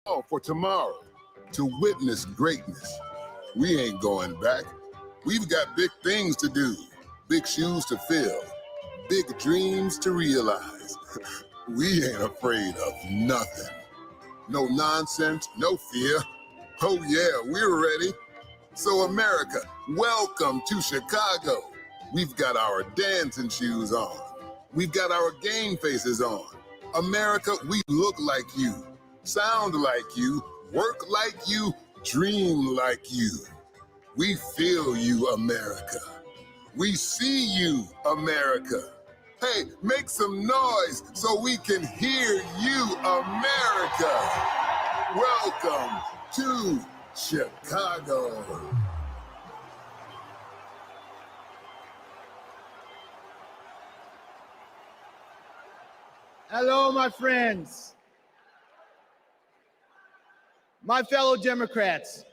for tomorrow to witness greatness. We ain't going back. We've got big things to do, big shoes to fill, big dreams to realize. We ain't afraid of nothing. No nonsense, no fear. Oh yeah, we're ready. So America, welcome to Chicago. We've got our dancing shoes on. We've got our game faces on. America, we look like you, sound like you, work like you, dream like you. We feel you, America. We see you, America. Hey, make some noise so we can hear you, America. Welcome to Chicago. Hello, my friends, my fellow Democrats.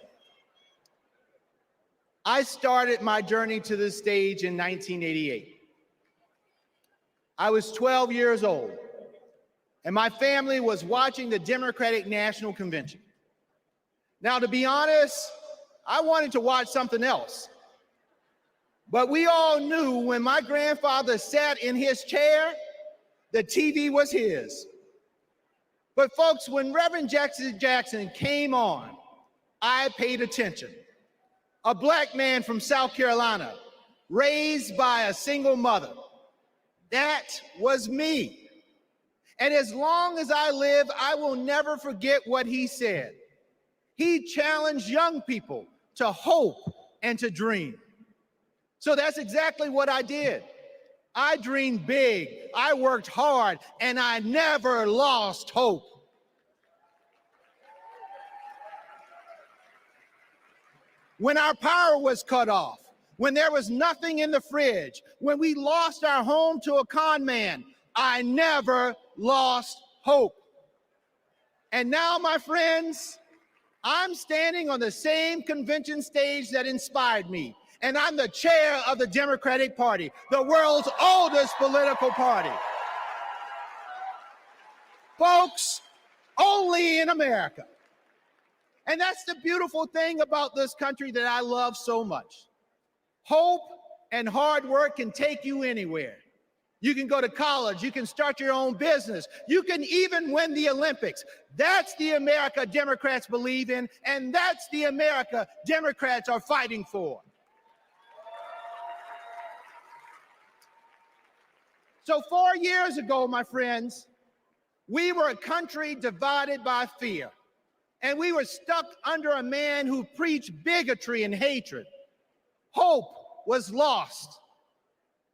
I started my journey to this stage in 1988. I was 12 years old, and my family was watching the Democratic National Convention. Now, to be honest, I wanted to watch something else. But we all knew when my grandfather sat in his chair, the TV was his. But folks, when Reverend Jackson came on, I paid attention. A black man from South Carolina, raised by a single mother. That was me. And as long as I live, I will never forget what he said. He challenged young people to hope and to dream. So that's exactly what I did. I dreamed big, I worked hard, and I never lost hope. When our power was cut off, when there was nothing in the fridge, when we lost our home to a con man, I never lost hope. And now, my friends, I'm standing on the same convention stage that inspired me. And I'm the chair of the Democratic Party, the world's oldest political party. Folks, only in America. And that's the beautiful thing about this country that I love so much. Hope and hard work can take you anywhere. You can go to college, you can start your own business, you can even win the Olympics. That's the America Democrats believe in, and that's the America Democrats are fighting for. So 4 years ago, my friends, we were a country divided by fear, and we were stuck under a man who preached bigotry and hatred. Hope was lost.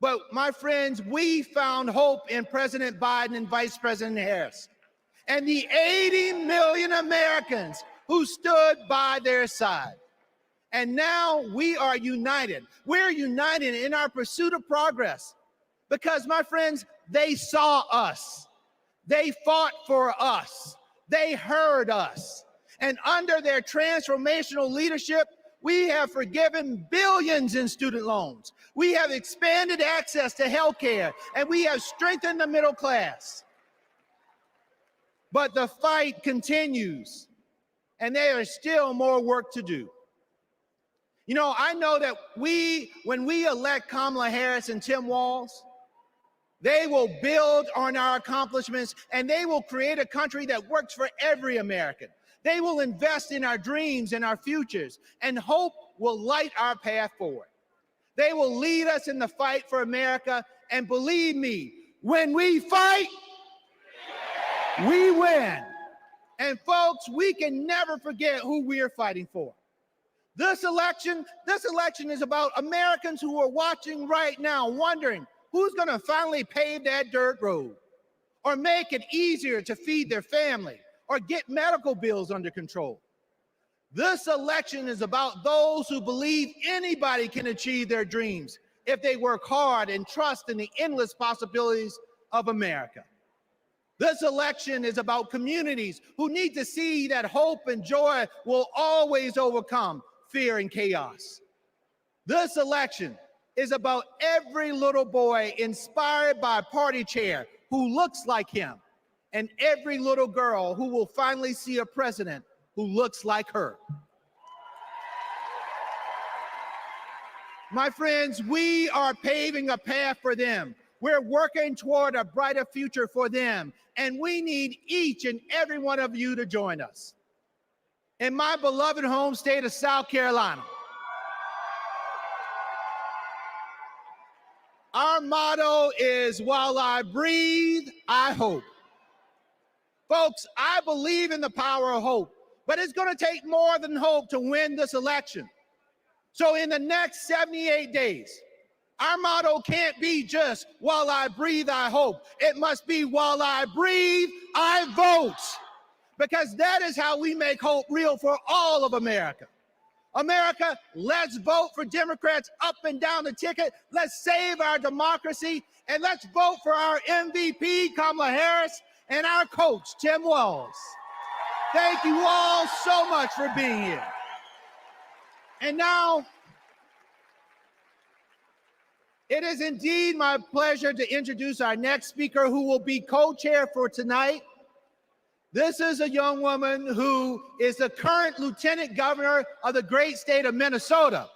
But my friends, we found hope in President Biden and Vice President Harris, and the 80 million Americans who stood by their side. And now we are united. We're united in our pursuit of progress. Because, my friends, they saw us. They fought for us. They heard us. And under their transformational leadership, we have forgiven billions in student loans. We have expanded access to health care, and we have strengthened the middle class. But the fight continues, and there is still more work to do. You know, I know that when we elect Kamala Harris and Tim Walz, they will build on our accomplishments, and they will create a country that works for every American. They will invest in our dreams and our futures, and hope will light our path forward. They will lead us in the fight for America, and believe me, when we fight, we win. And folks, we can never forget who we are fighting for. This election is about Americans who are watching right now, wondering, who's going to finally pave that dirt road or make it easier to feed their family or get medical bills under control? This election is about those who believe anybody can achieve their dreams if they work hard and trust in the endless possibilities of America. This election is about communities who need to see that hope and joy will always overcome fear and chaos. This election is about every little boy inspired by a party chair who looks like him and every little girl who will finally see a president who looks like her. My friends, we are paving a path for them. We're working toward a brighter future for them, and we need each and every one of you to join us. In my beloved home state of South Carolina, our motto is, while I breathe, I hope. Folks, I believe in the power of hope, but it's going to take more than hope to win this election. So in the next 78 days, our motto can't be just, while I breathe, I hope. It must be, while I breathe, I vote. Because that is how we make hope real for all of America. America, let's vote for Democrats up and down the ticket. Let's save our democracy, and let's vote for our MVP, Kamala Harris, and our coach, Tim Walz. Thank you all so much for being here. And now, it is indeed my pleasure to introduce our next speaker, who will be co-chair for tonight. This is a young woman who is the current lieutenant governor of the great state of Minnesota.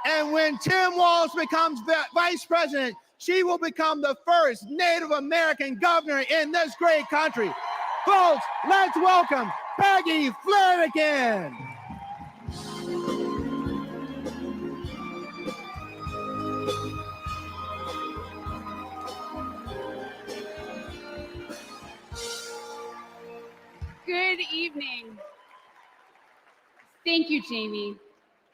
And when Tim Walz becomes vice president, she will become the first Native American governor in this great country. Folks, let's welcome Peggy Flanagan. Good evening. Thank you, Jamie.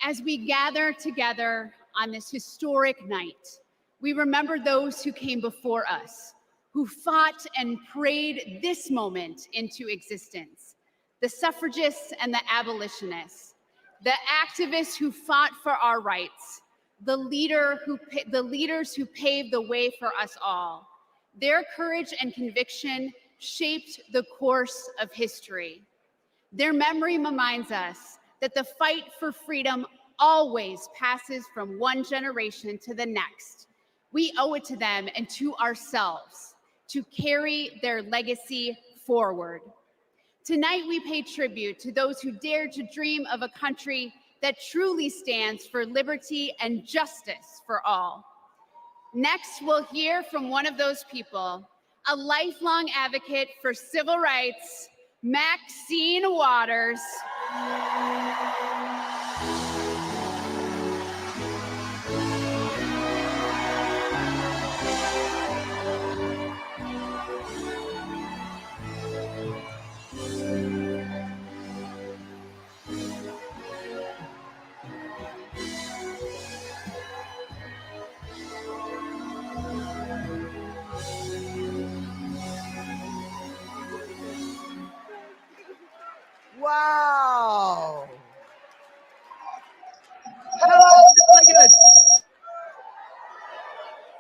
As we gather together on this historic night, we remember those who came before us, who fought and prayed this moment into existence. The suffragists and the abolitionists, the activists who fought for our rights, the leaders who paved the way for us all. Their courage and conviction shaped the course of history. Their memory reminds us that the fight for freedom always passes from one generation to the next. We owe it to them and to ourselves to carry their legacy forward. Tonight, we pay tribute to those who dared to dream of a country that truly stands for liberty and justice for all. Next, we'll hear from one of those people, a lifelong advocate for civil rights, Maxine Waters. Wow. Hello, delegates.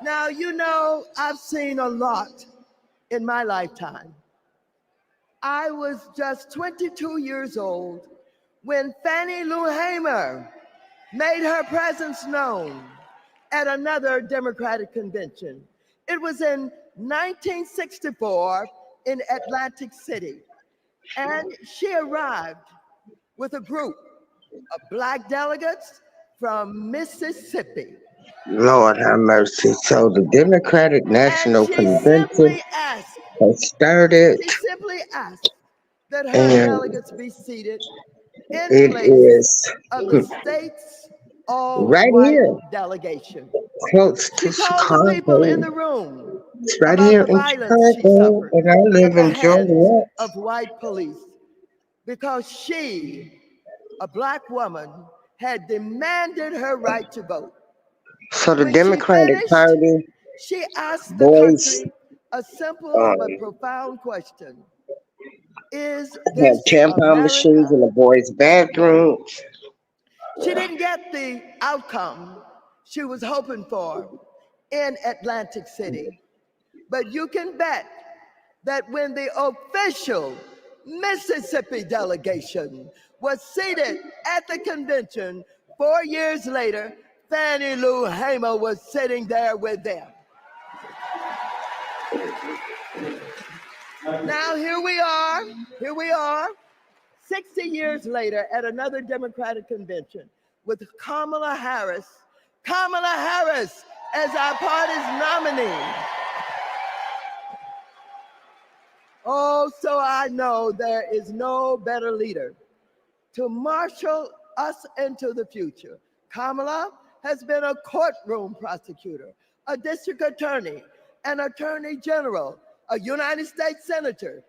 Now, you know, I've seen a lot in my lifetime. I was just 22 years old when Fannie Lou Hamer made her presence known at another Democratic convention. It was in 1964 in Atlantic City. And she arrived with a group of Black delegates from Mississippi. Lord have mercy. So the Democratic National Convention has started. She simply asked that her And delegates be seated in it place is of the state's right all-white here, delegation. close She to told the people in Chicago. the room It's right about here the in violence she Chicago, suffered and I live at the in hands Joliet. of white police because she, a Black woman, had demanded her right to vote. So the When she Democratic finished, Party she asked the boys country a simple but um, profound question. Is have this tampon machines America? in the boys' bathrooms. She didn't get the outcome she was hoping for in Atlantic City. But you can bet that when the official Mississippi delegation was seated at the convention 4 years later, Fannie Lou Hamer was sitting there with them. Now here we are, 60 years later at another Democratic convention with Kamala Harris as our party's nominee. Oh, so I know there is no better leader to marshal us into the future. Kamala has been a courtroom prosecutor, a district attorney, an attorney general, a United States senator,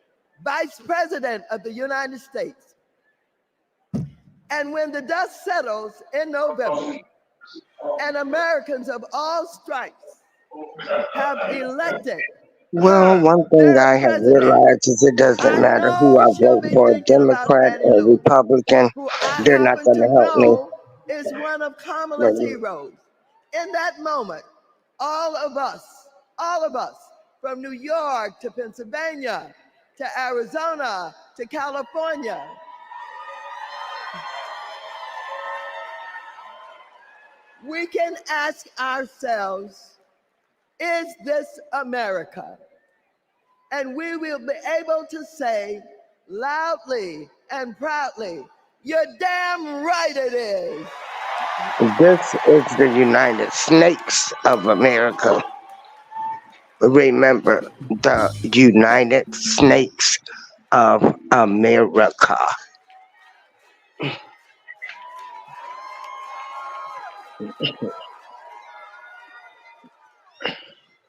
vice president of the United States. And when the dust settles in November, and Americans of all stripes have elected Well, one thing their I have president, realized is it doesn't I matter who know I she'll vote be for, thinking about Democrat Fannie or Lou, Republican. who I They're not happen going to to help me. know is one of Kamala's heroes. In that moment, all of us, from New York to Pennsylvania, to Arizona, to California, we can ask ourselves, is this America? And we will be able to say loudly and proudly, you're damn right it is. This is the United Snakes of America. Remember, the United Snakes of America.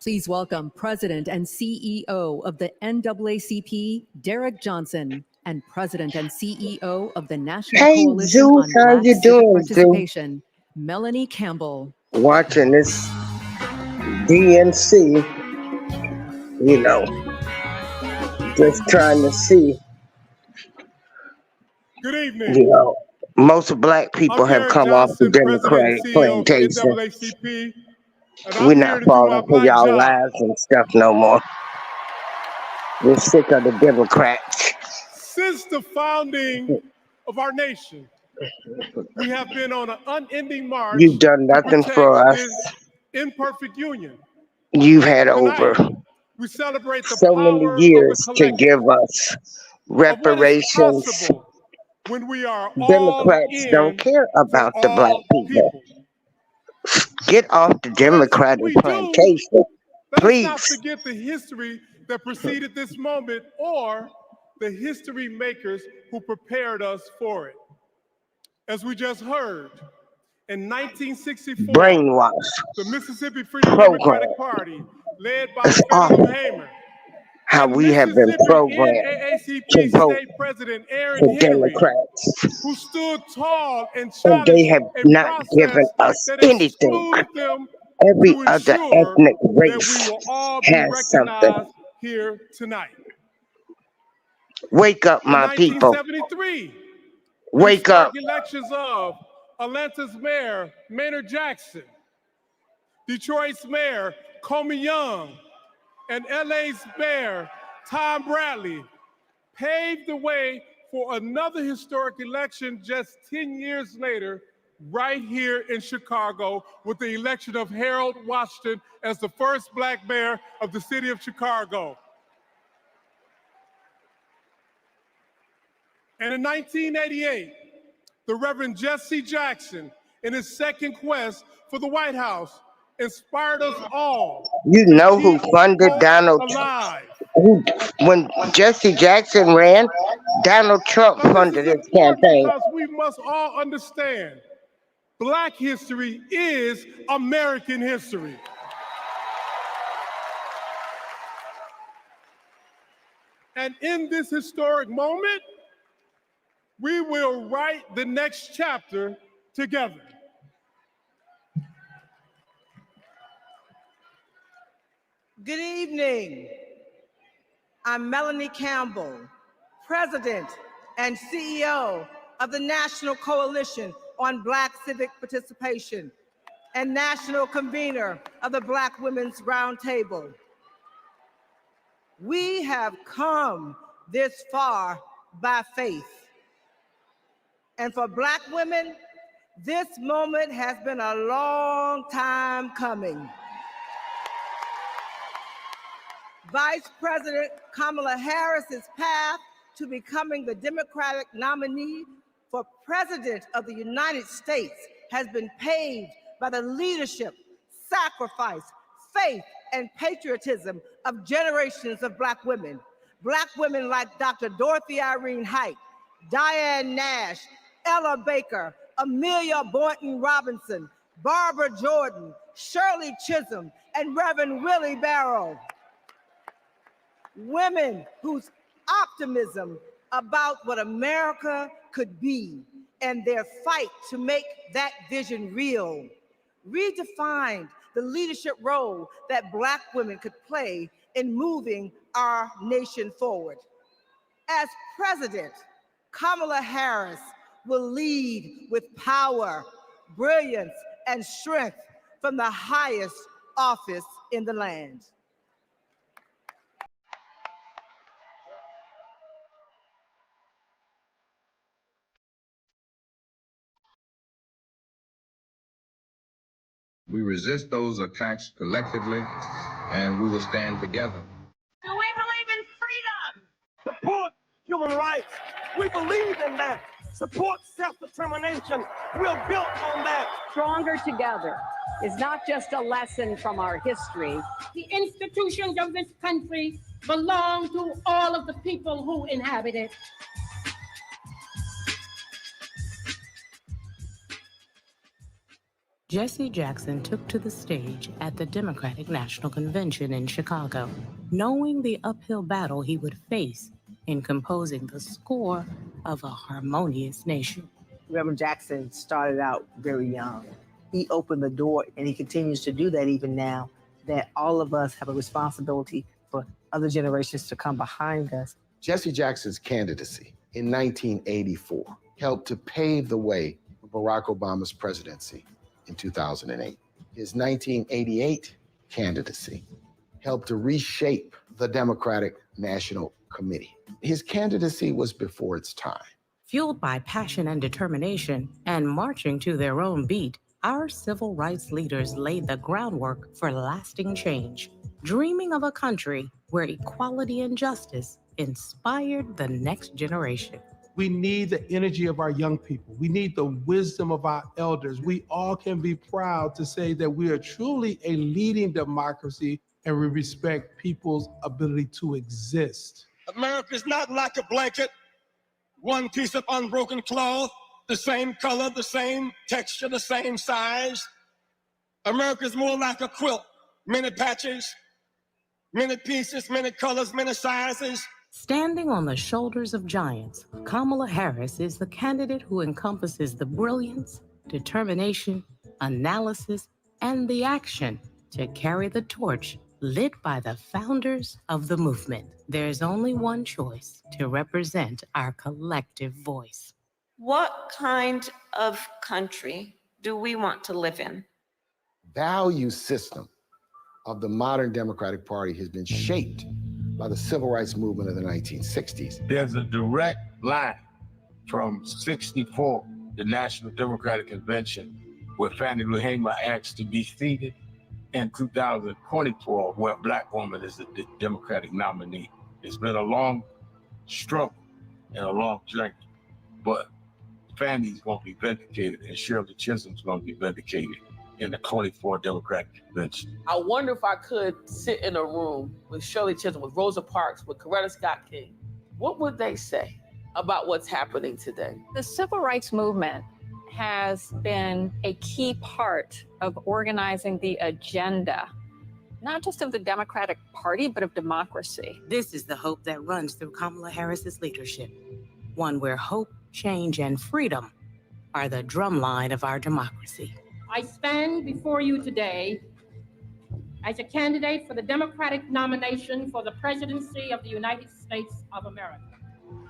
Please welcome President and CEO of the NAACP, Derek Johnson, and President and CEO of the National Hey, Coalition Zoo, on how Black you Civic doing, Zoo? Participation, Melanie Campbell. Watching this DNC, you know, just trying to see, Good evening. you know, most black people I'm have Derek come off the Johnson, President and Democratic CEO of the plantation. NAACP, and We're I'm not here to do my falling for black y'all job. lies and stuff no more. We're sick of the Democrats. Since the founding of our nation, we have been on an unending march You've done to nothing protect for us. this imperfect union. You've had over Tonight, we celebrate the so many power of the years to collective, give us of what is reparations. possible when we are all Democrats don't in care for about the black all people. people. Get off the But as Democratic we do, plantation, let us not please. forget the history that preceded this moment or the history makers who prepared us for it. As we just heard, in 1964, Brainwash the Mississippi Freedom program. Democratic Party, led by It's Fannie Lou awful Hamer, how and we have been Mississippi programmed to NAACP vote State President Aaron for Henry, Democrats. who stood tall and And they challenged have a not given process us that anything. excluded them Every to other ensure ethnic that we race will all be has something. recognized here tonight. Wake up, In my people. 1973, the Wake up. historic elections of Atlanta's mayor, Maynard Jackson, Detroit's mayor, Comey Young, and LA's mayor, Tom Bradley, paved the way for another historic election just 10 years later, right here in Chicago, with the election of Harold Washington as the first black mayor of the city of Chicago. And in 1988, the Reverend Jesse Jackson, in his second quest for the White House, inspired us all You to know who keep funded hope Donald Trump? alive. When Jesse Jackson ran, Donald Trump Now, this funded is his important campaign. because we must all understand Black history is American history. And in this historic moment, we will write the next chapter together. Good evening. I'm Melanie Campbell, President and CEO of the National Coalition on Black Civic Participation and National Convener of the Black Women's Roundtable. We have come this far by faith. And for Black women, this moment has been a long time coming. Vice President Kamala Harris's path to becoming the Democratic nominee for President of the United States has been paved by the leadership, sacrifice, faith, and patriotism of generations of Black women. Black women like Dr. Dorothy Irene Height, Diane Nash, Ella Baker, Amelia Boynton Robinson, Barbara Jordan, Shirley Chisholm, and Reverend Willie Barrow. Women whose optimism about what America could be and their fight to make that vision real redefined the leadership role that Black women could play in moving our nation forward. As president, Kamala Harris will lead with power, brilliance, and strength from the highest office in the land. We resist those attacks collectively, and we will stand together. Do we believe in freedom? Support human rights. We believe in that. Support self-determination. We're built on that. Stronger together is not just a lesson from our history. The institutions of this country belong to all of the people who inhabit it. Jesse Jackson took to the stage at the Democratic National Convention in Chicago, knowing the uphill battle he would face in composing the score of a harmonious nation. Reverend Jackson started out very young. He opened the door, and he continues to do that even now, that all of us have a responsibility for other generations to come behind us. Jesse Jackson's candidacy in 1984 helped to pave the way for Barack Obama's presidency in 2008. His 1988 candidacy helped to reshape the Democratic National Committee. His candidacy was before its time. Fueled by passion and determination and marching to their own beat, our civil rights leaders laid the groundwork for lasting change, dreaming of a country where equality and justice inspired the next generation. We need the energy of our young people. We need the wisdom of our elders. We all can be proud to say that we are truly a leading democracy and we respect people's ability to exist. America is not like a blanket, one piece of unbroken cloth, the same color, the same texture, the same size. America is more like a quilt, many patches, many pieces, many colors, many sizes. Standing on the shoulders of giants, Kamala Harris is the candidate who encompasses the brilliance, determination, analysis, and the action to carry the torch lit by the founders of the movement. There's only one choice to represent our collective voice. What kind of country do we want to live in? Value system of the modern Democratic Party has been shaped by the civil rights movement of the 1960s. There's a direct line from 64, the National Democratic Convention, where Fannie Lou Hamer asked to be seated, in 2024, where a Black woman is the Democratic nominee. It's been a long struggle and a long journey, but Fannie's going to be vindicated and Shirley Chisholm's going to be vindicated in the 24 Democratic Convention. I wonder if I could sit in a room with Shirley Chisholm, with Rosa Parks, with Coretta Scott King. What would they say about what's happening today? The civil rights movement has been a key part of organizing the agenda, not just of the Democratic Party, but of democracy. This is the hope that runs through Kamala Harris's leadership, one where hope, change, and freedom are the drumline of our democracy. I stand before you today as a candidate for the Democratic nomination for the presidency of the United States of America.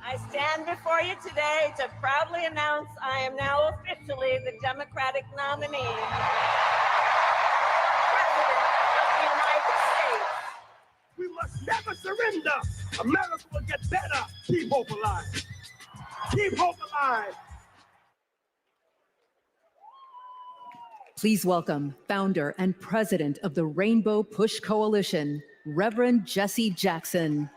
I stand before you today to proudly announce I am now officially the Democratic nominee, President of the United States. We must never surrender. America will get better. Keep hope alive. Keep hope alive. Please welcome founder and president of the Rainbow Push Coalition, Reverend Jesse Jackson.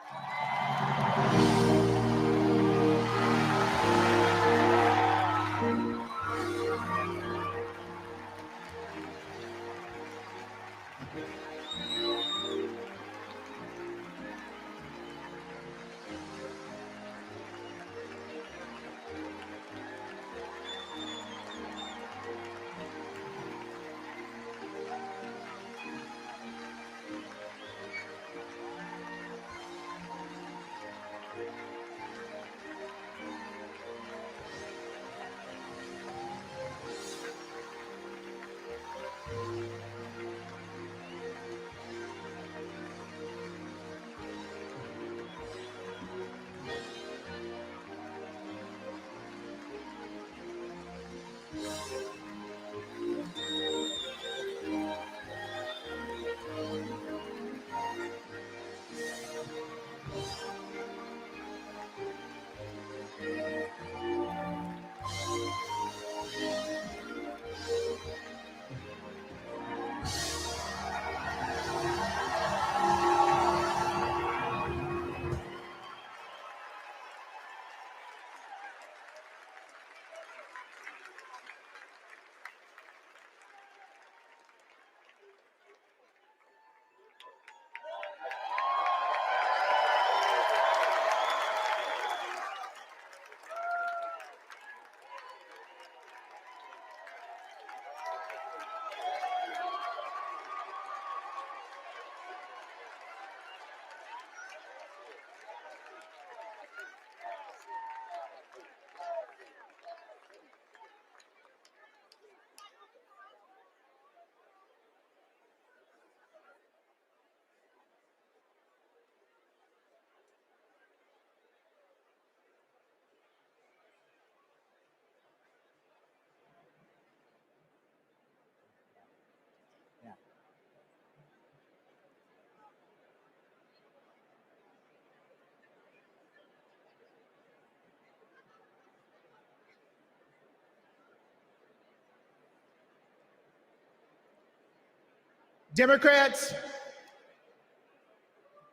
Democrats,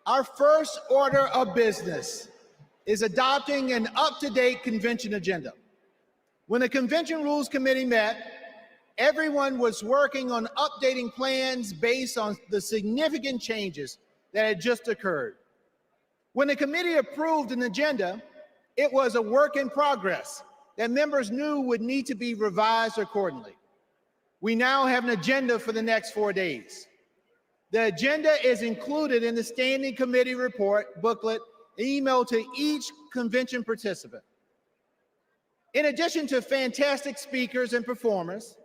our first order of business is adopting an up-to-date convention agenda. When the Convention Rules Committee met, everyone was working on updating plans based on the significant changes that had just occurred. When the committee approved an agenda, it was a work in progress that members knew would need to be revised accordingly. We now have an agenda for the next 4 days. The agenda is included in the Standing Committee report booklet emailed to each convention participant. In addition to fantastic speakers and performers,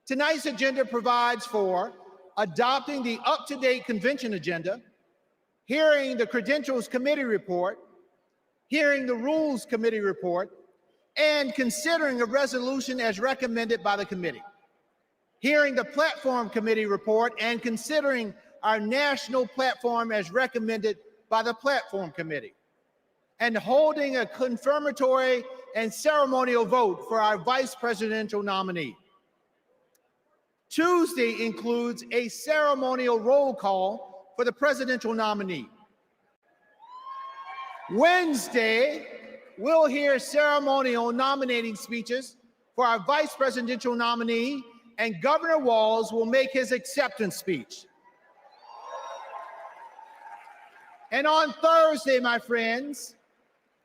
tonight's agenda provides for adopting the up-to-date convention agenda, hearing the Credentials Committee report, hearing the Rules Committee report, and considering a resolution as recommended by the committee, hearing the Platform Committee report, and considering our national platform as recommended by the Platform Committee, and holding a confirmatory and ceremonial vote for our vice presidential nominee. Tuesday includes a ceremonial roll call for the presidential nominee. Wednesday, we'll hear ceremonial nominating speeches for our vice presidential nominee, and Governor Walz will make his acceptance speech. And on Thursday, my friends,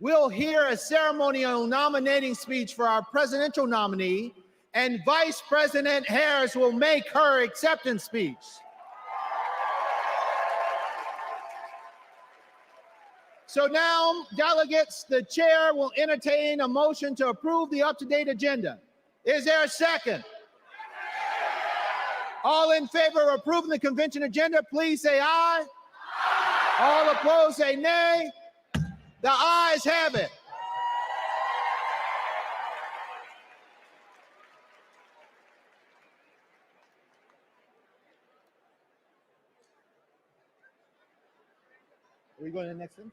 we'll hear a ceremonial nominating speech for our presidential nominee, and Vice President Harris will make her acceptance speech. So now, delegates, the chair will entertain a motion to approve the up-to-date agenda. Is there a second? All in favor of approving the convention agenda, please say aye. All opposed, say nay. The ayes have it. Are we going to the next one?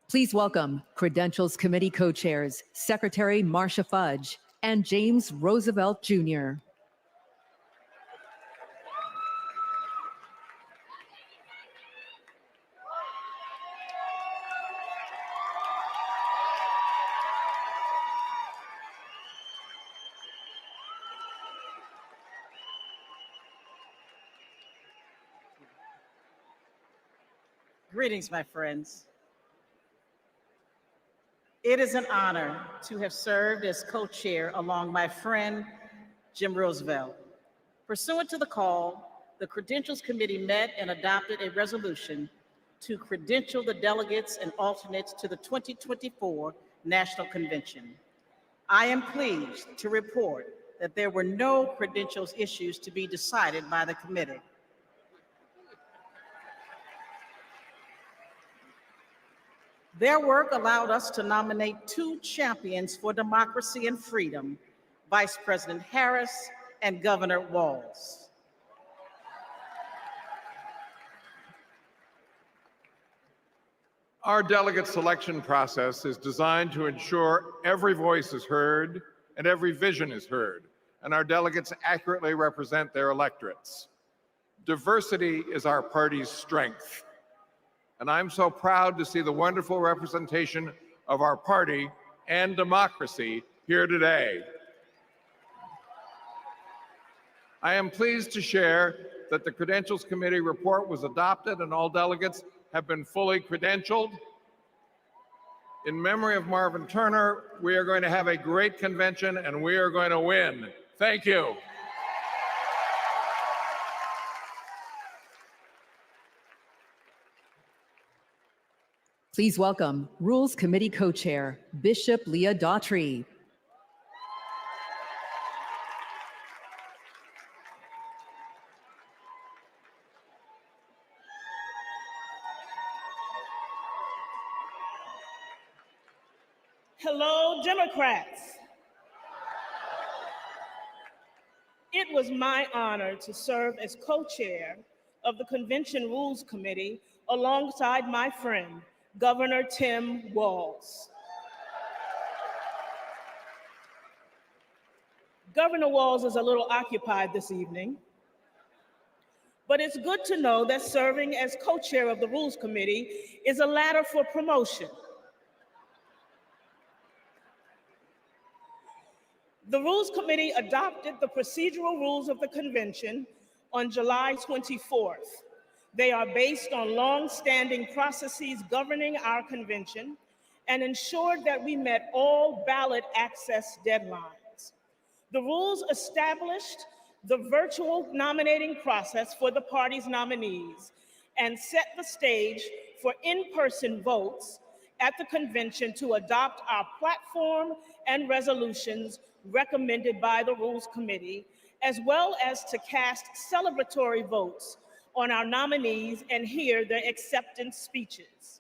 Please welcome Credentials Committee co-chairs, Secretary Marcia Fudge and James Roosevelt Jr. Greetings, my friends. It is an honor to have served as co-chair along my friend, Jim Roosevelt. Pursuant to the call, the Credentials Committee met and adopted a resolution to credential the delegates and alternates to the 2024 National Convention. I am pleased to report that there were no credentials issues to be decided by the committee. Their work allowed us to nominate 2 champions for democracy and freedom, Vice President Harris and Governor Walz. Our delegate selection process is designed to ensure every voice is heard and every vision is heard, and our delegates accurately represent their electorates. Diversity is our party's strength, and I'm so proud to see the wonderful representation of our party and democracy here today. I am pleased to share that the Credentials Committee report was adopted and all delegates have been fully credentialed. In memory of Marvin Turner, we are going to have a great convention and we are going to win. Thank you. Please welcome Rules Committee Co-Chair, Bishop Leah Daughtry. Hello, Democrats. It was my honor to serve as co-chair of the Convention Rules Committee alongside my friend, Governor Tim Walz. Governor Walz is a little occupied this evening, but it's good to know that serving as co-chair of the Rules Committee is a ladder for promotion. The Rules Committee adopted the procedural rules of the convention on July 24th. They are based on long-standing processes governing our convention and ensured that we met all ballot access deadlines. The rules established the virtual nominating process for the party's nominees and set the stage for in-person votes at the convention to adopt our platform and resolutions recommended by the Rules Committee, as well as to cast celebratory votes on our nominees and hear their acceptance speeches.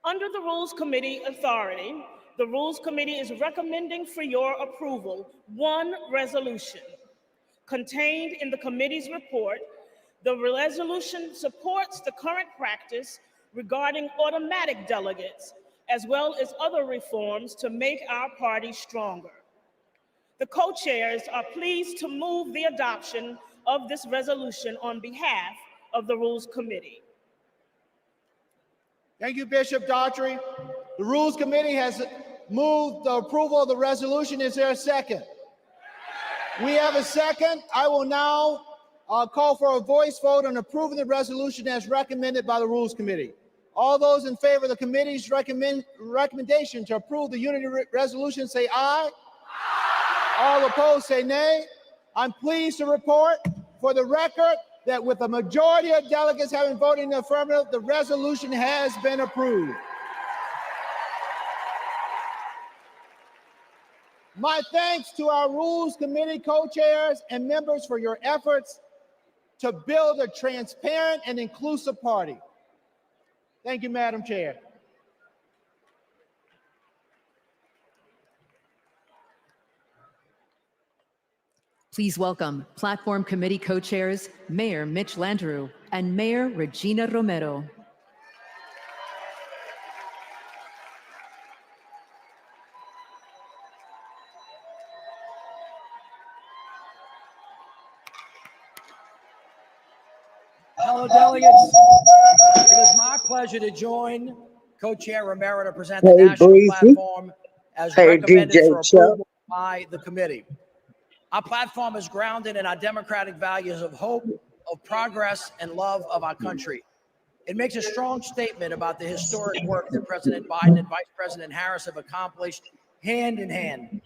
Under the Rules Committee authority, the Rules Committee is recommending for your approval 1 resolution. Contained in the committee's report, the resolution supports the current practice regarding automatic delegates, as well as other reforms to make our party stronger. The co-chairs are pleased to move the adoption of this resolution on behalf of the Rules Committee. Thank you, Bishop Daughtry. The Rules Committee has moved the approval of the resolution. Is there a second? We have a second. I will now call for a voice vote on approving the resolution as recommended by the Rules Committee. All those in favor of the committee's recommendation to approve the unity resolution say aye. All opposed say nay. I'm pleased to report for the record that with a majority of delegates having voted in the affirmative, the resolution has been approved. My thanks to our Rules Committee co-chairs and members for your efforts to build a transparent and inclusive party. Thank you, Madam Chair. Please welcome Platform Committee Co-Chairs, Mayor Mitch Landrieu and Mayor Regina Romero. Fellow delegates, it is my pleasure to join Co-Chair Romero to present the national platform as recommended for approval by the committee. Our platform is grounded in our democratic values of hope, of progress, and love of our country. It makes a strong statement about the historic work that President Biden and Vice President Harris have accomplished hand in hand.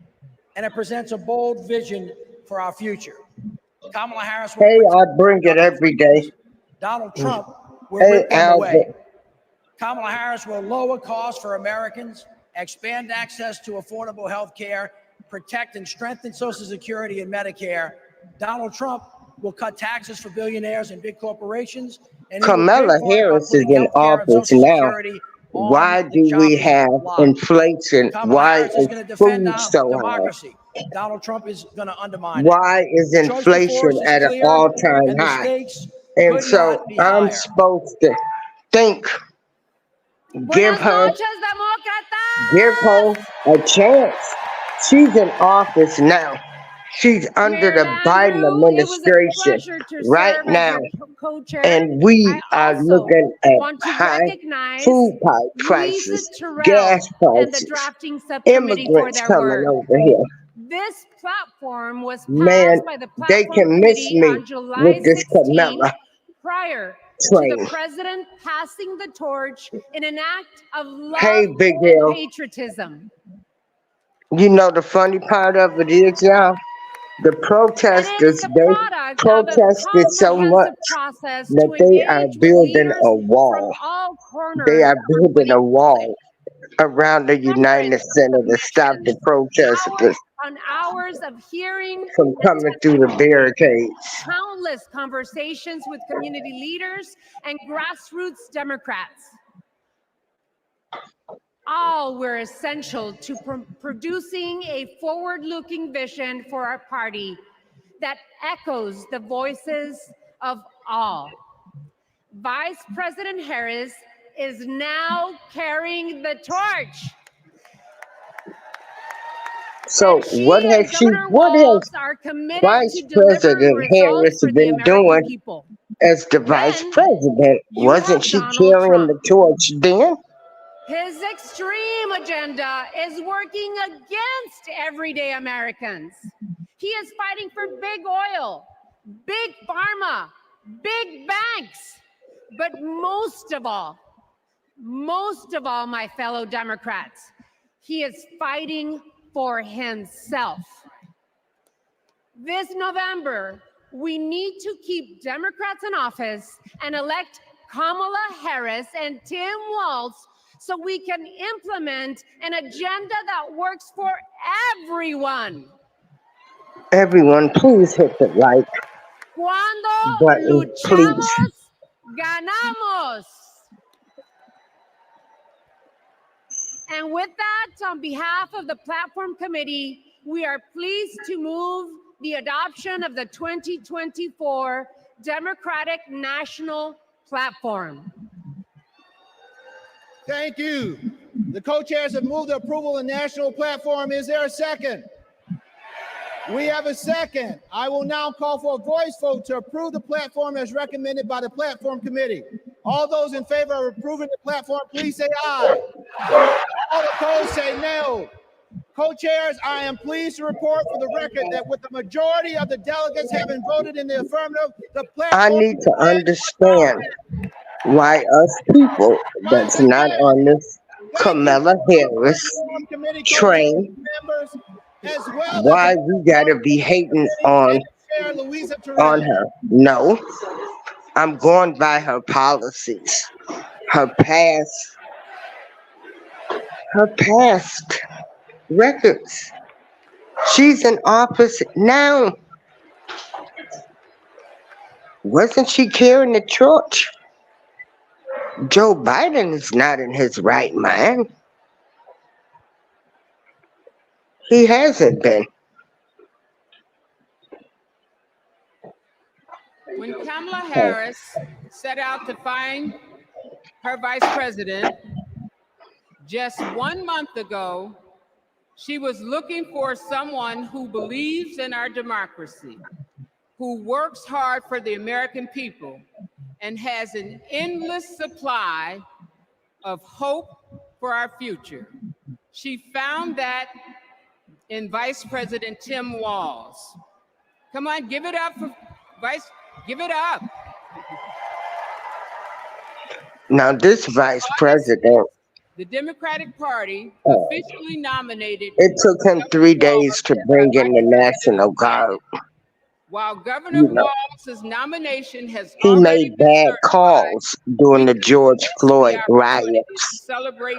And it presents a bold vision for our future. Kamala Harris will Hey, I bring it every day. Donald Trump will Hey, rip them Albert. away. Kamala Harris will lower costs for Americans, expand access to affordable health care, protect and strengthen Social Security and Medicare. Donald Trump will cut taxes for billionaires and big corporations. And he will Kamala pay for it by Harris is putting in healthcare and office Social now. Security Why on the do we chopping have block. inflation? Kamala Why Harris is is going to defend food our so high? democracy. Donald Trump is going to undermine it. Why is The choice before inflation us is at an clear, all-time and the high? stakes And could so not be I'm higher. supposed to think, give Buenas her noches, demócratas. a chance. She's in office now. She's under Mayor the Biden Landrieu, it was a administration pleasure to right serve as now. your co-chair. And we I are also looking at want to high recognize food Louisa prices, Terrell gas and the prices, drafting subcommittee for immigrants their coming work. over here. This platform was Man, passed by the they platform can miss committee me on July with this 16 Camilla prior to the train. president passing the torch in an act of love Hey, Big and L, patriotism. you know the funny part of it is, y'all? The And protesters, it's the they product of a protested so much comprehensive process that to they are engage with building leaders a from wall. all They corners are of our building winning a wall around the United Center to stop the protesters on hours of hearing from coming through the barricades. countless conversations with community leaders and grassroots Democrats. All were essential to producing a forward-looking vision for our party that echoes the voices of all. Vice President Harris is now carrying the torch. So what has Vice President Harris been doing as the vice president? Wasn't she carrying the torch then? His extreme agenda is working against everyday Americans. He is fighting for big oil, big pharma, big banks, but most of all, my fellow Democrats, he is fighting for himself. This November, we need to keep Democrats in office and elect Kamala Harris and Tim Walz so we can implement an agenda that works for everyone. Everyone, please hit the like Cuando button, please. luchamos, ganamos. And with that, on behalf of the Platform Committee, we are pleased to move the adoption of the 2024 Democratic National Platform. Thank you. The co-chairs have moved the approval of the national platform. Is there a second? We have a second. I will now call for a voice vote to approve the platform as recommended by the Platform Committee. All those in favor of approving the platform, please say aye. All opposed, say no. Co-chairs, I am pleased to report for the record that with the majority of the delegates having voted in the affirmative, the platform— I need to understand why us people that's not on this Kamala Harris train, as well why as we gotta be hating on Louisa Terrell. her. No, I'm going by her policies, her past records. She's in office now. Wasn't she carrying the torch? Joe Biden is not in his right mind. He hasn't been. When Kamala Harris set out to find her vice president, just 1 month ago, she was looking for someone who believes in our democracy, who works hard for the American people, and has an endless supply of hope for our future. She found that in Vice President Tim Walz. Come on, give it up for give it up. Now, this vice president, the Democratic Party officially nominated it took him 3 days to bring in the National Guard. while Governor You know, Walz's nomination has he already made been bad certified. calls during the George Floyd To riots. celebrate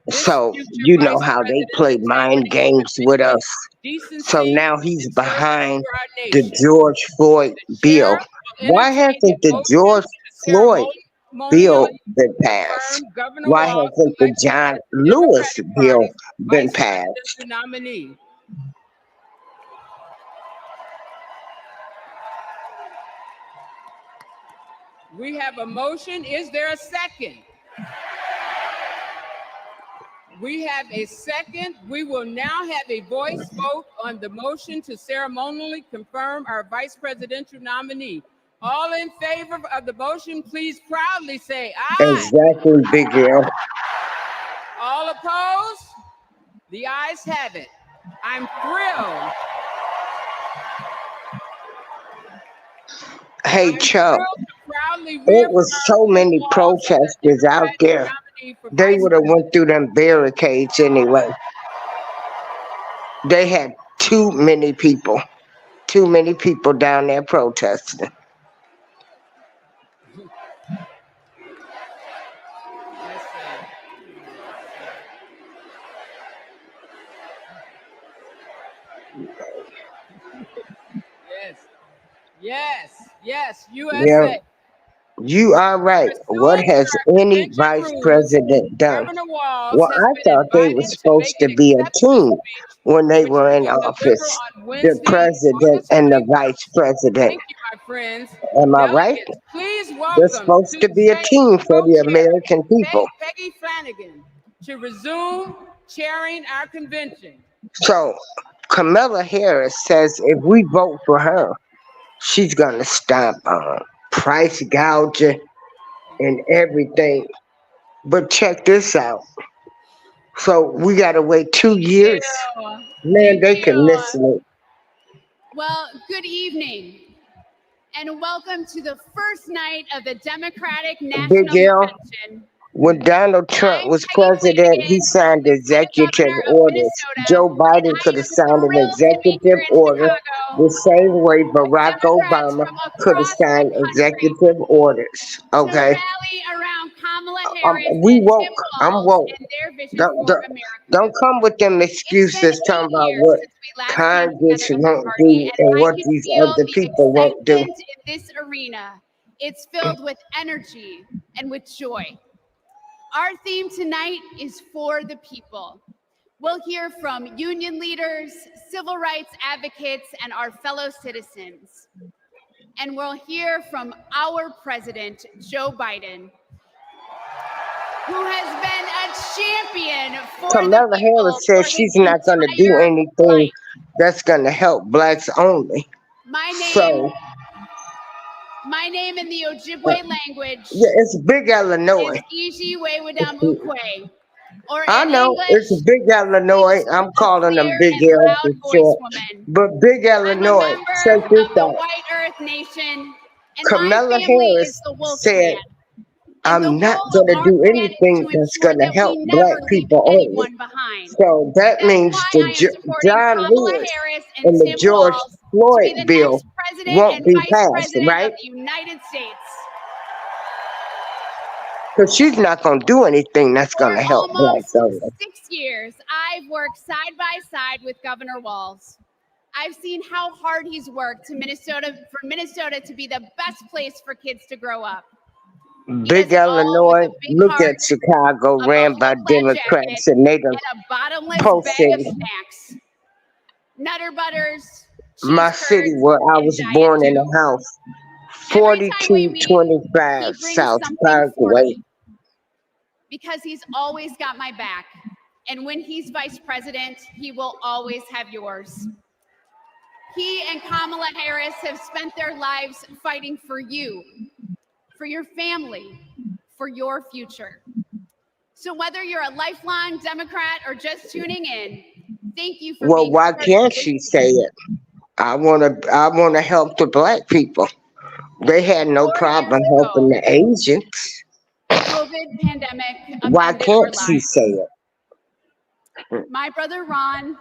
this So, future you know vice how they president's play mind games with us. So decency now he's and service behind to our the nation. George Floyd bill. Sheriff will Why entertain hasn't a the motion George to Floyd bill ceremonially been passed? confirm Governor Why Walz's hasn't the election John as the Lewis Democratic bill Party's been vice passed? presidential nominee. We have a motion. Is there a second? We have a second. We will now have a voice vote on the motion to ceremonially confirm our vice presidential nominee. All in favor of the motion, please proudly say aye. Exactly, Big L. All opposed? The ayes have it. I'm thrilled. Hey, Chuck, Proudly it was so many protesters out there. They would have went through them barricades anyway. They had too many people down there protesting. Yes, USA. Yeah, you are right. What has any vice president done? Governor Walz Well, has I been thought they were invited to supposed make to an be a acceptance team when they were in to deliver office, on the Wednesday, president August and the 21st. vice president. Thank you, my friends. Am I right? Delegates, please They're welcome supposed to to the be a stage team for the co-chair American people. Peggy Flanagan to resume chairing our convention. So Kamala Harris says if we vote for her, she's gonna stop price gouging and everything. But check this out. So we gotta wait 2 years. Man, they can listen it. Well, good evening, and welcome to the first night of the Democratic National Big L, Convention. when Donald Trump was president, he signed executive orders. Joe Biden could have signed an executive order the same way Barack Obama could have signed executive orders. Okay? Rally around Kamala Harris We and woke. Tim I'm Walz woke. and their vision Don't, for don't, America. don't come with them excuses talking about what Congress won't do and what these other people won't do. In this arena, it's filled with energy and with joy. Our theme tonight is for the people. We'll hear from union leaders, civil rights advocates, and our fellow citizens. And we'll hear from our president, Joe Biden, who has been a champion for Kamala the people. Harris says she's not going to do anything that's going to help blacks only. My name in the Ojibwe language Yeah, it's Big Illinois. is Iji Wewedam Ukwe. Or I in know English, it's Big Illinois. I'm calling them Big L for short. But Big Illinois, check this the out. White Earth Nation, and Kamala my family Harris is the Wolf said, Clan. I'm not going to do anything that's going to help black people only. So that means the John Lewis and the George Floyd bill won't be passed, right? Of the United States. Because she's not going to do anything that's going to help blacks only. 6 years, I've worked side by side with Governor Walz. I've seen how hard he's worked for Minnesota to be the best place for kids to grow up. Big Illinois, look at Chicago, ran by Democrats, and they done a bottomless posted bag of snacks, Nutter Butters, my city where I was born in a house, 4225 South Parkway. Because he's always got my back. And when he's vice president, he will always have yours. He and Kamala Harris have spent their lives fighting for you, for your family, for your future. So whether you're a lifelong Democrat or just tuning in, thank you for Well, being why part of can't this she say it? I wanna help the black people. They had no problem helping the Asians. COVID pandemic Why upended our can't she lives. say it? My brother Ron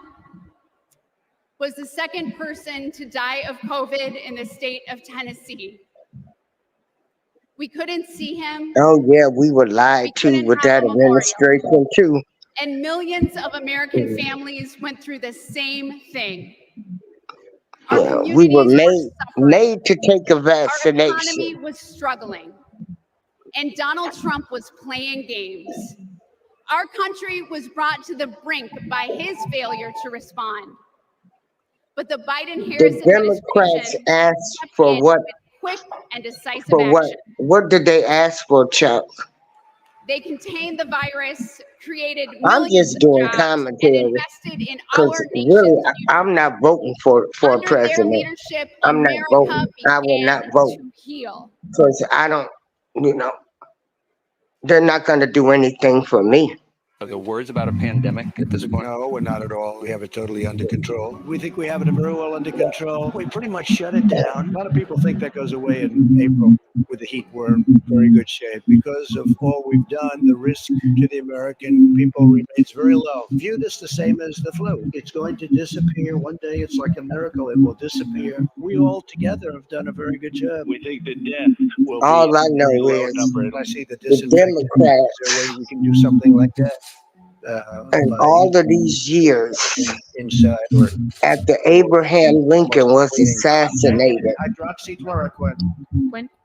was the second person to die of COVID in the state of Tennessee. We couldn't see him, Oh yeah, we were lied we to couldn't with have that a memorial, administration too. and millions of American families went through the same thing. Our Yeah, we were communities were suffering, made to take a our vaccination. economy was struggling, and Donald Trump was playing games. Our country was brought to the brink by his failure to respond. But the Biden-Harris The Democrats administration asked stepped for in what? with quick and decisive For what? action. What did they ask for, Chuck? They contained the virus, created I'm millions just of doing jobs, and commentary invested in because our really, nation's I'm not voting for a Under their president. leadership, I'm not America voting. I will began not vote to heal. because I don't. You know, they're not going to do anything for me. Are there words about a pandemic at this point? No, we're not at all. We have it totally under control. We think we have it very well under control. We pretty much shut it down. A lot of people think that goes away in April with the heat. We're in very good shape. Because of all we've done, the risk to the American people remains very low. View this the same as the flu. It's going to disappear. One day it's like a miracle. It will disappear. We all together have done a very good job. We think the death will All be I a know very low is number. I see the the disinfectant. Is Democrats there a way we can do something like that? and By all of these years inside or after Abraham Lincoln was assassinated, hydroxychloroquine.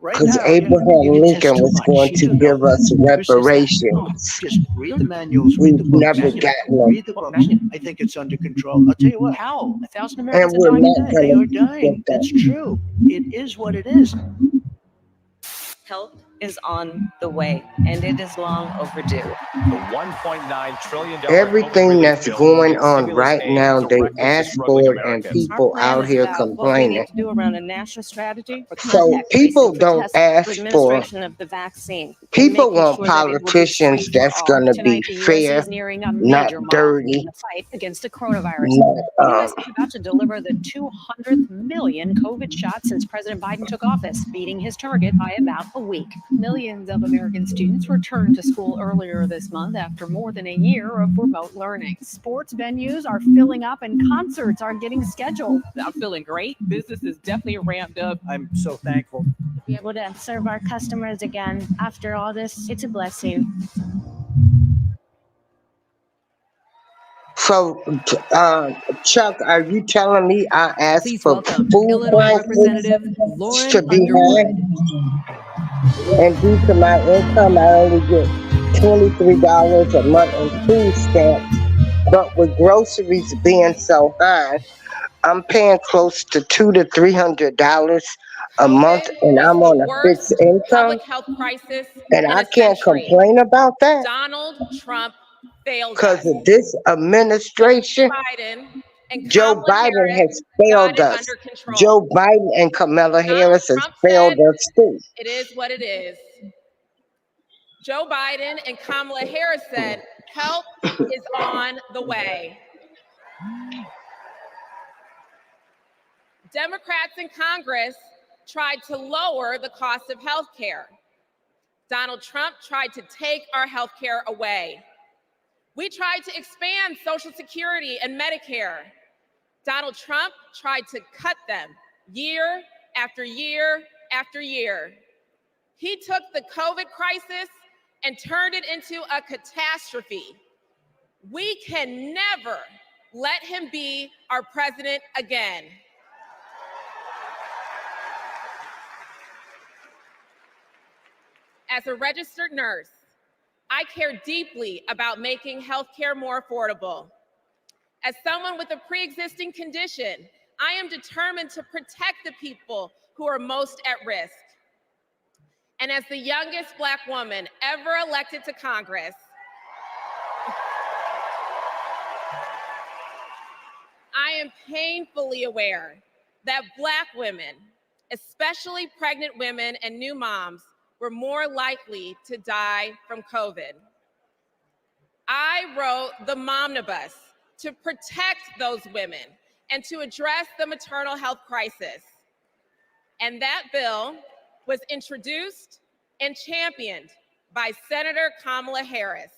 Right because now, Abraham you detest Lincoln too was much. going You to do know give us Who says that? reparations. Just read the manuals, We've read the books. never gotten them. Read the books. I think it's under control. I'll tell you what. How? 1,000 And Americans are we're dying not a day. They going are to dying. get That's that. true. It is what it is. Help is on the way, and it is long overdue. The $1.9 trillion COVID Everything relief that's bill going gives on stimulus right aid now, they directly to ask struggling for it, and Americans. Our people plan out is here about what we need complaining. to do around a national strategy for So contact people tracing, for don't testing, ask for for, administration of the vaccine, and people making want sure that it will be free politicians for that's all. going to be Tonight, the U.S. fair, is nearing a not major milestone dirty, in the fight against the coronavirus. not, The U.S. is about to deliver the 200th million COVID shots since President Biden took office, beating his target by about a week. Millions of American students returned to school earlier this month after more than a year of remote learning. Sports venues are filling up and concerts are getting scheduled. I'm feeling great. Business is definitely ramped up. I'm so thankful. To be able to serve our customers again after all this, it's a blessing. So, Chuck, are you telling me I asked Please for welcome food Illinois Representative prices Lauren to be Underwood. high? And due to my income, I only get $23 a month in food stamps. But with groceries being so high, I'm paying close to $200 to $300 a month, and is I'm the on a worst fixed income, public health crisis and in I a can't century. complain about that Donald Trump failed because us. of this administration. Biden and Joe Kamala Biden Harris has got failed it us. under control. Joe Biden and Kamala Harris has Trump failed said, us too. it is what it is. Joe Biden and Kamala Harris said, help is on the way. Democrats in Congress tried to lower the cost of health care. Donald Trump tried to take our health care away. We tried to expand Social Security and Medicare. Donald Trump tried to cut them year after year after year. He took the COVID crisis and turned it into a catastrophe. We can never let him be our president again. As a registered nurse, I care deeply about making healthcare more affordable. As someone with a pre-existing condition, I am determined to protect the people who are most at risk. And as the youngest Black woman ever elected to Congress, I am painfully aware that Black women, especially pregnant women and new moms, were more likely to die from COVID. I wrote the Momnibus to protect those women and to address the maternal health crisis. And that bill was introduced and championed by Senator Kamala Harris.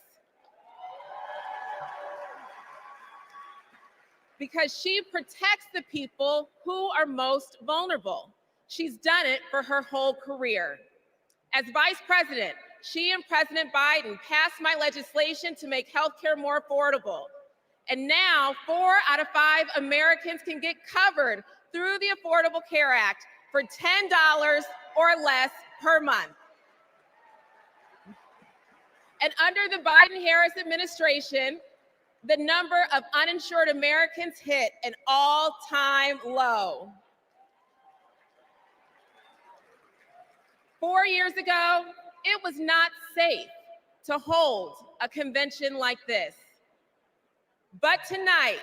Because she protects the people who are most vulnerable. She's done it for her whole career. As vice president, she and President Biden passed my legislation to make healthcare more affordable. And now 4 out of 5 Americans can get covered through the Affordable Care Act for $10 or less per month. And under the Biden-Harris administration, the number of uninsured Americans hit an all-time low. 4 years ago, it was not safe to hold a convention like this. But tonight,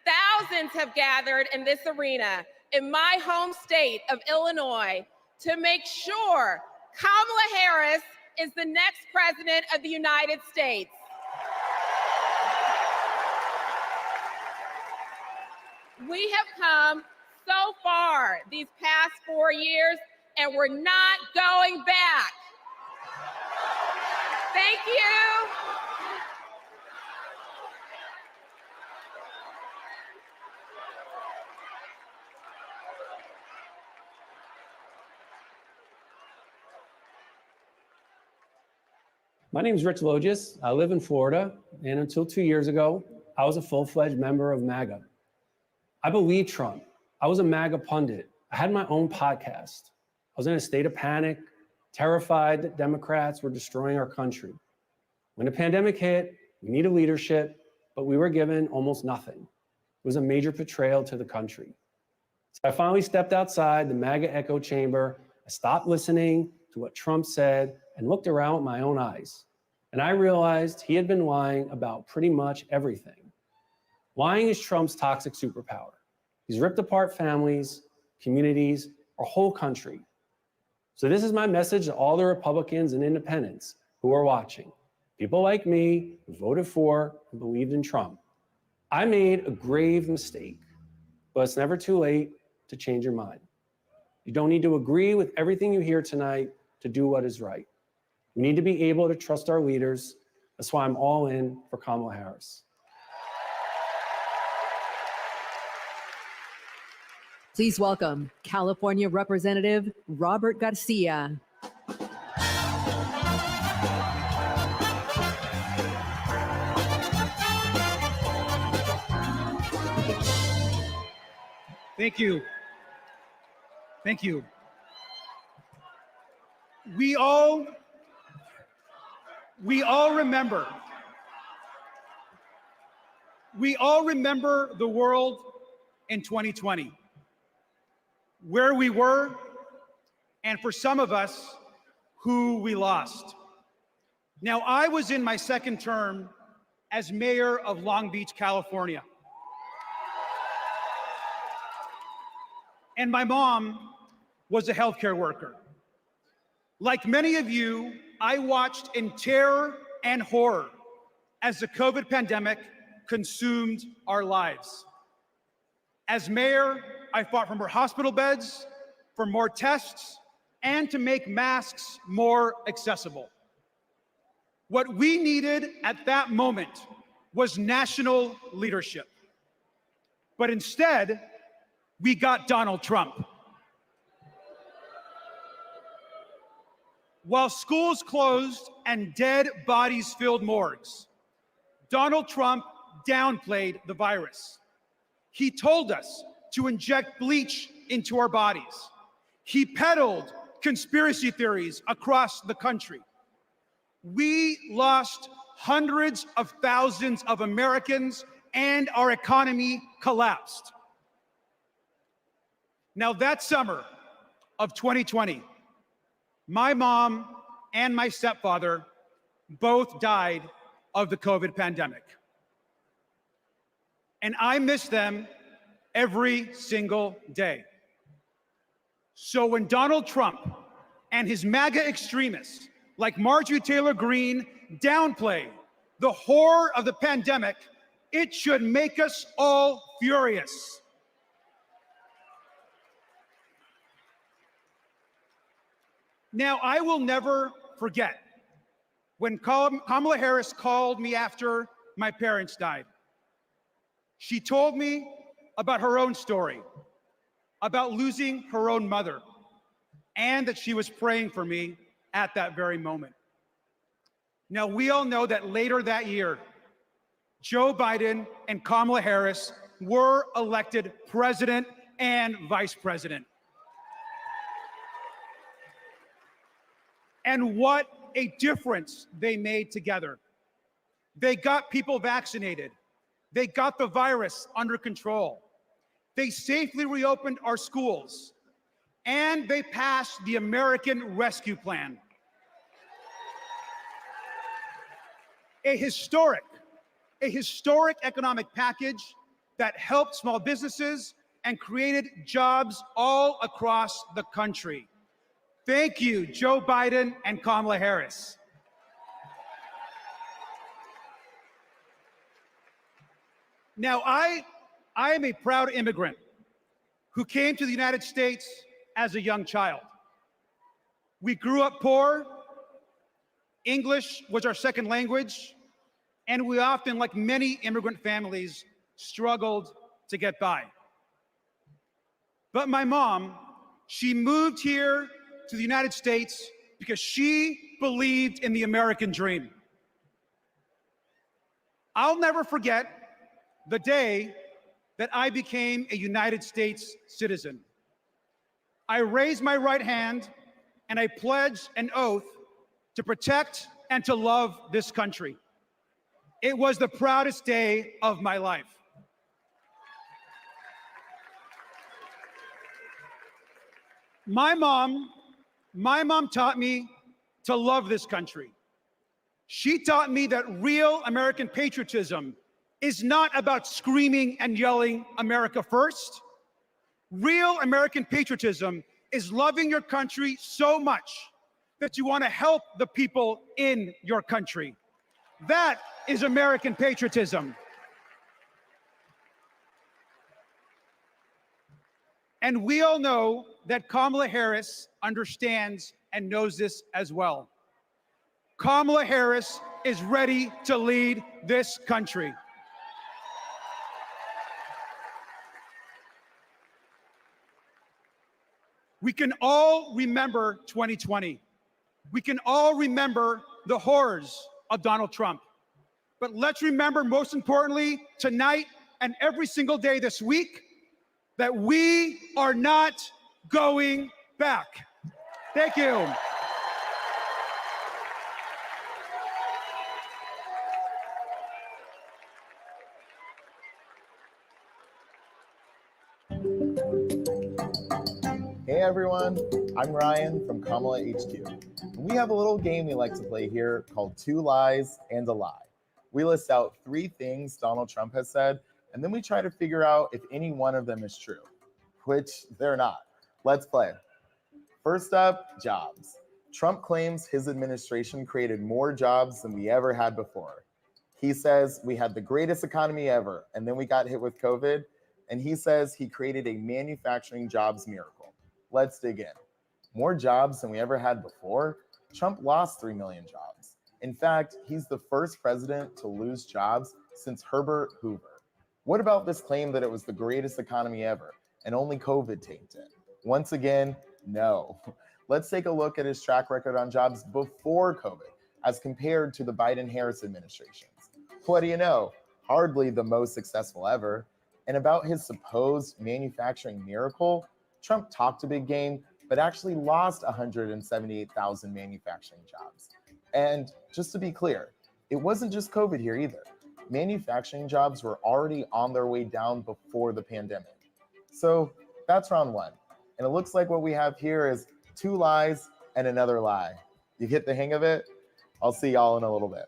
thousands have gathered in this arena in my home state of Illinois to make sure Kamala Harris is the next president of the United States. We have come so far these past 4 years, and we're not going back. Thank you. My name is Rich Logis. I live in Florida, and until 2 years ago, I was a full-fledged member of MAGA. I believed Trump. I was a MAGA pundit. I had my own podcast. I was in a state of panic, terrified that Democrats were destroying our country. When the pandemic hit, we needed leadership, but we were given almost nothing. It was a major betrayal to the country. So I finally stepped outside the MAGA echo chamber. I stopped listening to what Trump said and looked around with my own eyes. And I realized he had been lying about pretty much everything. Lying is Trump's toxic superpower. He's ripped apart families, communities, our whole country. So this is my message to all the Republicans and independents who are watching. People like me who voted for and believed in Trump. I made a grave mistake, but it's never too late to change your mind. You don't need to agree with everything you hear tonight to do what is right. We need to be able to trust our leaders. That's why I'm all in for Kamala Harris. Please welcome California Representative Robert Garcia. Thank you. Thank you. We all remember. We all remember the world in 2020, where we were, and for some of us, who we lost. Now, I was in my second term as mayor of Long Beach, California. And my mom was a healthcare worker. Like many of you, I watched in terror and horror as the COVID pandemic consumed our lives. As mayor, I fought for more hospital beds, for more tests, and to make masks more accessible. What we needed at that moment was national leadership. But instead, we got Donald Trump. While schools closed and dead bodies filled morgues, Donald Trump downplayed the virus. He told us to inject bleach into our bodies. He peddled conspiracy theories across the country. We lost hundreds of thousands of Americans and our economy collapsed. Now, that summer of 2020, my mom and my stepfather both died of the COVID pandemic. And I miss them every single day. So when Donald Trump and his MAGA extremists like Marjorie Taylor Greene downplay the horror of the pandemic, it should make us all furious. Now, I will never forget when Kamala Harris called me after my parents died. She told me about her own story, about losing her own mother, and that she was praying for me at that very moment. Now, we all know that later that year, Joe Biden and Kamala Harris were elected president and vice president. And what a difference they made together. They got people vaccinated. They got the virus under control. They safely reopened our schools. And they passed the American Rescue Plan. A historic economic package that helped small businesses and created jobs all across the country. Thank you, Joe Biden and Kamala Harris. Now, I am a proud immigrant who came to the United States as a young child. We grew up poor. English was our second language, and we often, like many immigrant families, struggled to get by. But my mom, she moved here to the United States because she believed in the American dream. I'll never forget the day that I became a United States citizen. I raised my right hand and I pledged an oath to protect and to love this country. It was the proudest day of my life. My mom taught me to love this country. She taught me that real American patriotism is not about screaming and yelling America first. Real American patriotism is loving your country so much that you want to help the people in your country. That is American patriotism. And we all know that Kamala Harris understands and knows this as well. Kamala Harris is ready to lead this country. We can all remember 2020. We can all remember the horrors of Donald Trump. But let's remember, most importantly, tonight and every single day this week, that we are not going back. Thank you. Hey everyone, I'm Ryan from Kamala HQ. And we have a little game we like to play here called Two Lies and a Lie. We list out 3 things Donald Trump has said, and then we try to figure out if any one of them is true, which they're not. Let's play. First up, jobs. Trump claims his administration created more jobs than we ever had before. He says we had the greatest economy ever, and then we got hit with COVID, and he says he created a manufacturing jobs miracle. Let's dig in. More jobs than we ever had before? Trump lost 3 million jobs. In fact, he's the first president to lose jobs since Herbert Hoover. What about this claim that it was the greatest economy ever and only COVID tanked it? Once again, no. Let's take a look at his track record on jobs before COVID as compared to the Biden-Harris administrations. What do you know? Hardly the most successful ever. And about his supposed manufacturing miracle, Trump talked a big game, but actually lost 178,000 manufacturing jobs. And just to be clear, it wasn't just COVID here either. Manufacturing jobs were already on their way down before the pandemic. So that's round 1. And it looks like what we have here is 2 lies and another lie. You get the hang of it? I'll see y'all in a little bit.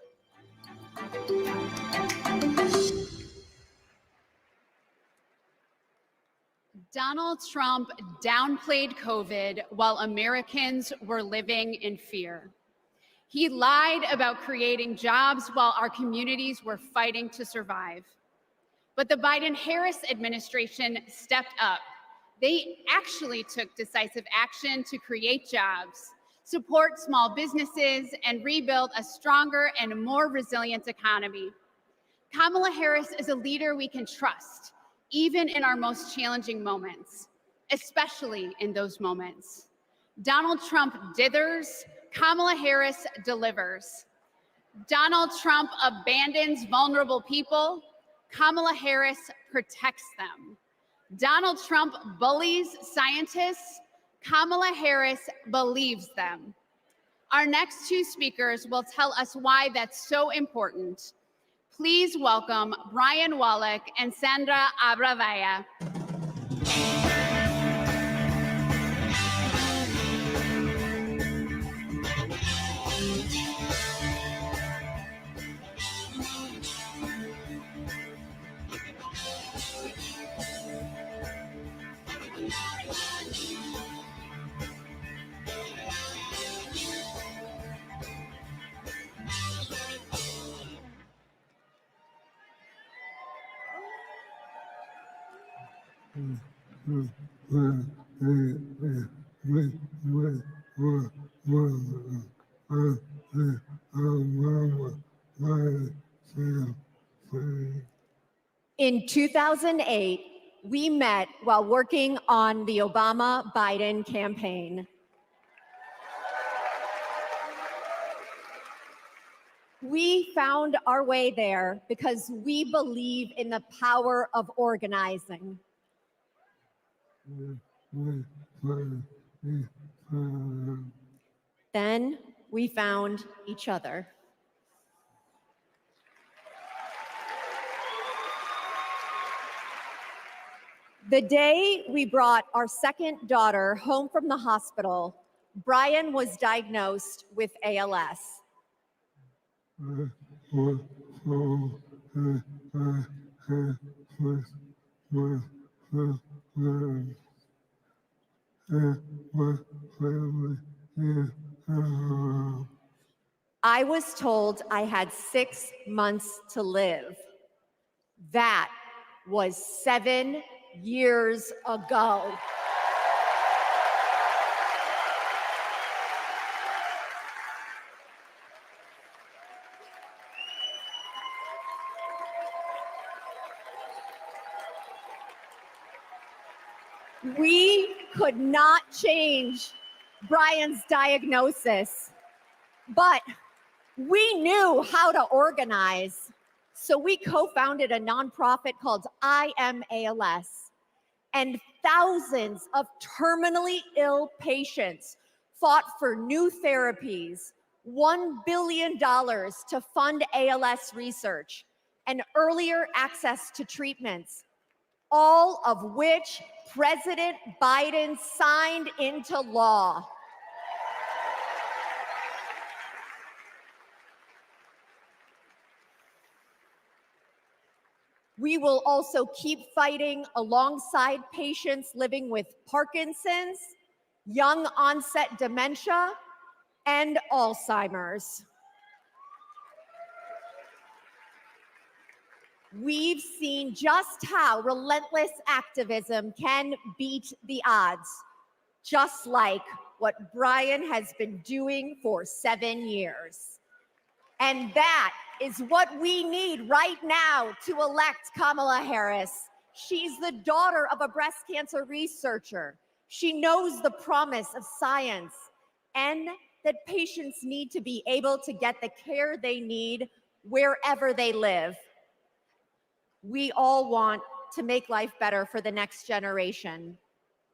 Donald Trump downplayed COVID while Americans were living in fear. He lied about creating jobs while our communities were fighting to survive. But the Biden-Harris administration stepped up. They actually took decisive action to create jobs, support small businesses, and rebuild a stronger and more resilient economy. Kamala Harris is a leader we can trust, even in our most challenging moments, especially in those moments. Donald Trump dithers, Kamala Harris delivers. Donald Trump abandons vulnerable people, Kamala Harris protects them. Donald Trump bullies scientists, Kamala Harris believes them. Our next two speakers will tell us why that's so important. Please welcome Brian Wallach and Sandra Abravaya. In 2008, we met while working on the Obama-Biden campaign. We found our way there because we believe in the power of organizing. Then we found each other. The day we brought our second daughter home from the hospital, Brian was diagnosed with ALS. I was told I had 6 months to live. That was 7 years ago. We could not change Brian's diagnosis, but we knew how to organize. So we co-founded a nonprofit called I Am ALS, and thousands of terminally ill patients fought for new therapies, $1 billion to fund ALS research, and earlier access to treatments, all of which President Biden signed into law. We will also keep fighting alongside patients living with Parkinson's, young onset dementia, and Alzheimer's. We've seen just how relentless activism can beat the odds, just like what Brian has been doing for 7 years. And that is what we need right now to elect Kamala Harris. She's the daughter of a breast cancer researcher. She knows the promise of science and that patients need to be able to get the care they need wherever they live. We all want to make life better for the next generation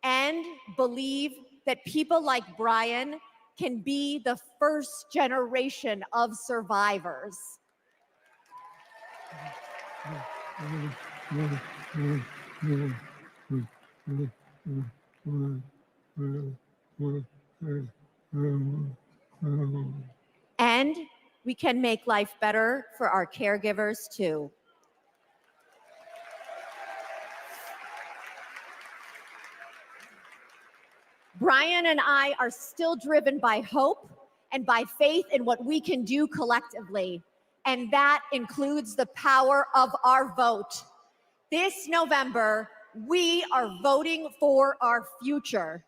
and believe that people like Brian can be the first generation of survivors. And we can make life better for our caregivers too. Brian and I are still driven by hope and by faith in what we can do collectively, and that includes the power of our vote. This November, we are voting for our future.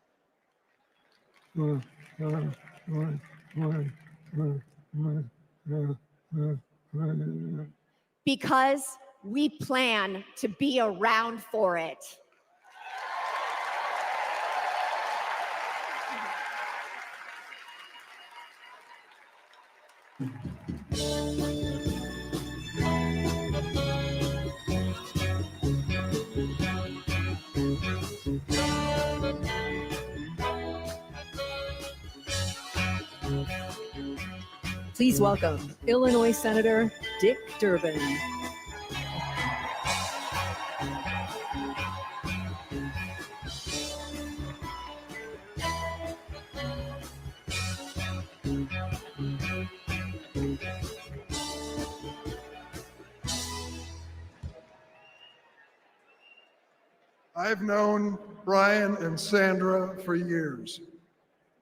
Because we plan to be around for it. Please welcome Illinois Senator Dick Durbin. I've known Brian and Sandra for years.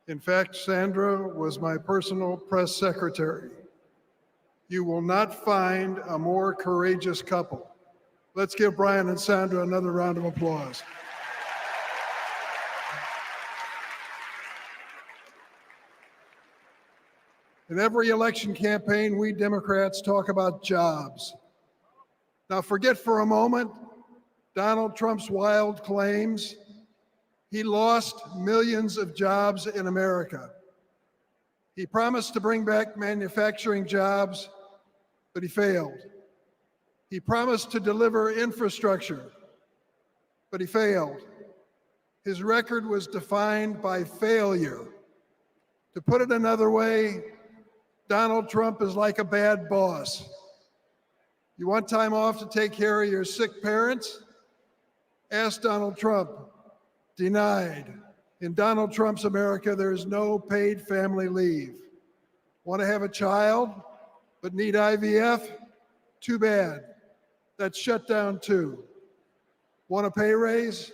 In fact, Sandra was my personal press secretary. You will not find a more courageous couple. Let's give Brian and Sandra another round of applause. In every election campaign, we Democrats talk about jobs. Now forget for a moment Donald Trump's wild claims. He lost millions of jobs in America. He promised to bring back manufacturing jobs, but he failed. He promised to deliver infrastructure, but he failed. His record was defined by failure. To put it another way, Donald Trump is like a bad boss. You want time off to take care of your sick parents? Ask Donald Trump. Denied. In Donald Trump's America, there is no paid family leave. Want to have a child, but need IVF? Too bad. That's shut down too. Want a pay raise?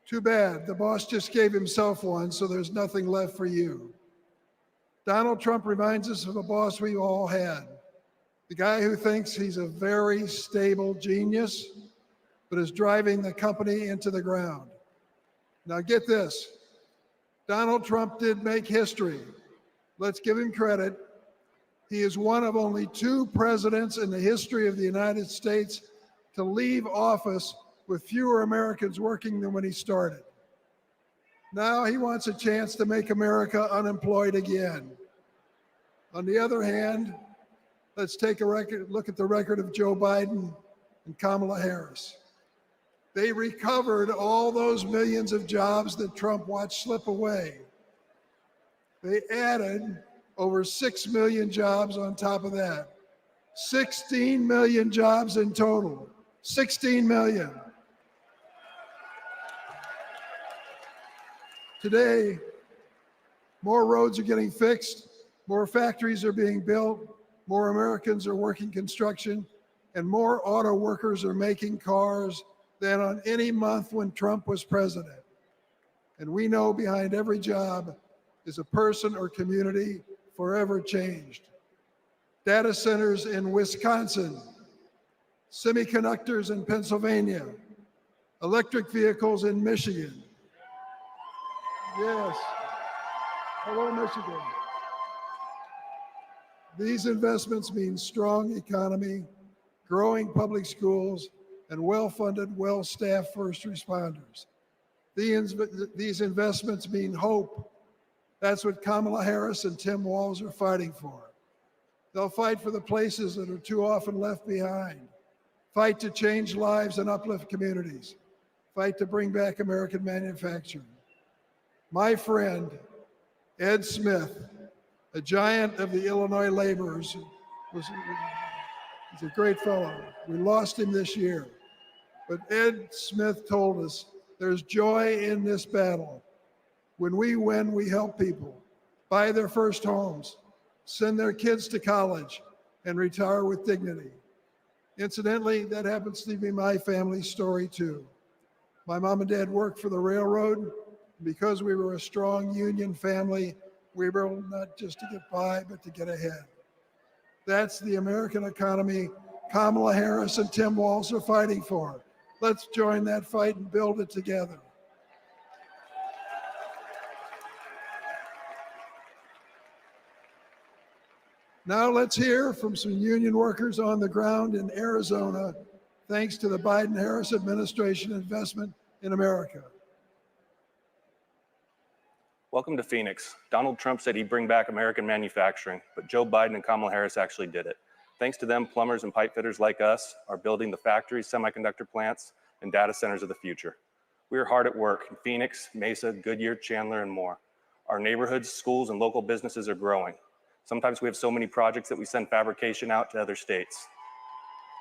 Too bad. The boss just gave himself one, so there's nothing left for you. Donald Trump reminds us of a boss we all had. The guy who thinks he's a very stable genius, but is driving the company into the ground. Now get this, Donald Trump did make history. Let's give him credit. He is one of only 2 presidents in the history of the United States to leave office with fewer Americans working than when he started. Now he wants a chance to make America unemployed again. On the other hand, let's take a look at the record of Joe Biden and Kamala Harris. They recovered all those millions of jobs that Trump watched slip away. They added over 6 million jobs on top of that. 16 million jobs in total. 16 million. Today, more roads are getting fixed, more factories are being built, more Americans are working construction, and more auto workers are making cars than on any month when Trump was president. And we know behind every job is a person or community forever changed. Data centers in Wisconsin, semiconductors in Pennsylvania, electric vehicles in Michigan. Yes, hello Michigan. These investments mean strong economy, growing public schools, and well-funded, well-staffed first responders. These investments mean hope. That's what Kamala Harris and Tim Walz are fighting for. They'll fight for the places that are too often left behind. Fight to change lives and uplift communities. Fight to bring back American manufacturing. My friend, Ed Smith, a giant of the Illinois laborers, he's a great fellow. We lost him this year. But Ed Smith told us there's joy in this battle. When we win, we help people buy their first homes, send their kids to college, and retire with dignity. Incidentally, that happens to be my family's story too. My mom and dad worked for the railroad. Because we were a strong union family, we were able not just to get by, but to get ahead. That's the American economy Kamala Harris and Tim Walz are fighting for. Let's join that fight and build it together. Now let's hear from some union workers on the ground in Arizona, thanks to the Biden-Harris administration investment in America. Welcome to Phoenix. Donald Trump said he'd bring back American manufacturing, but Joe Biden and Kamala Harris actually did it. Thanks to them, plumbers and pipe fitters like us are building the factories, semiconductor plants, and data centers of the future. We are hard at work in Phoenix, Mesa, Goodyear, Chandler, and more. Our neighborhoods, schools, and local businesses are growing. Sometimes we have so many projects that we send fabrication out to other states.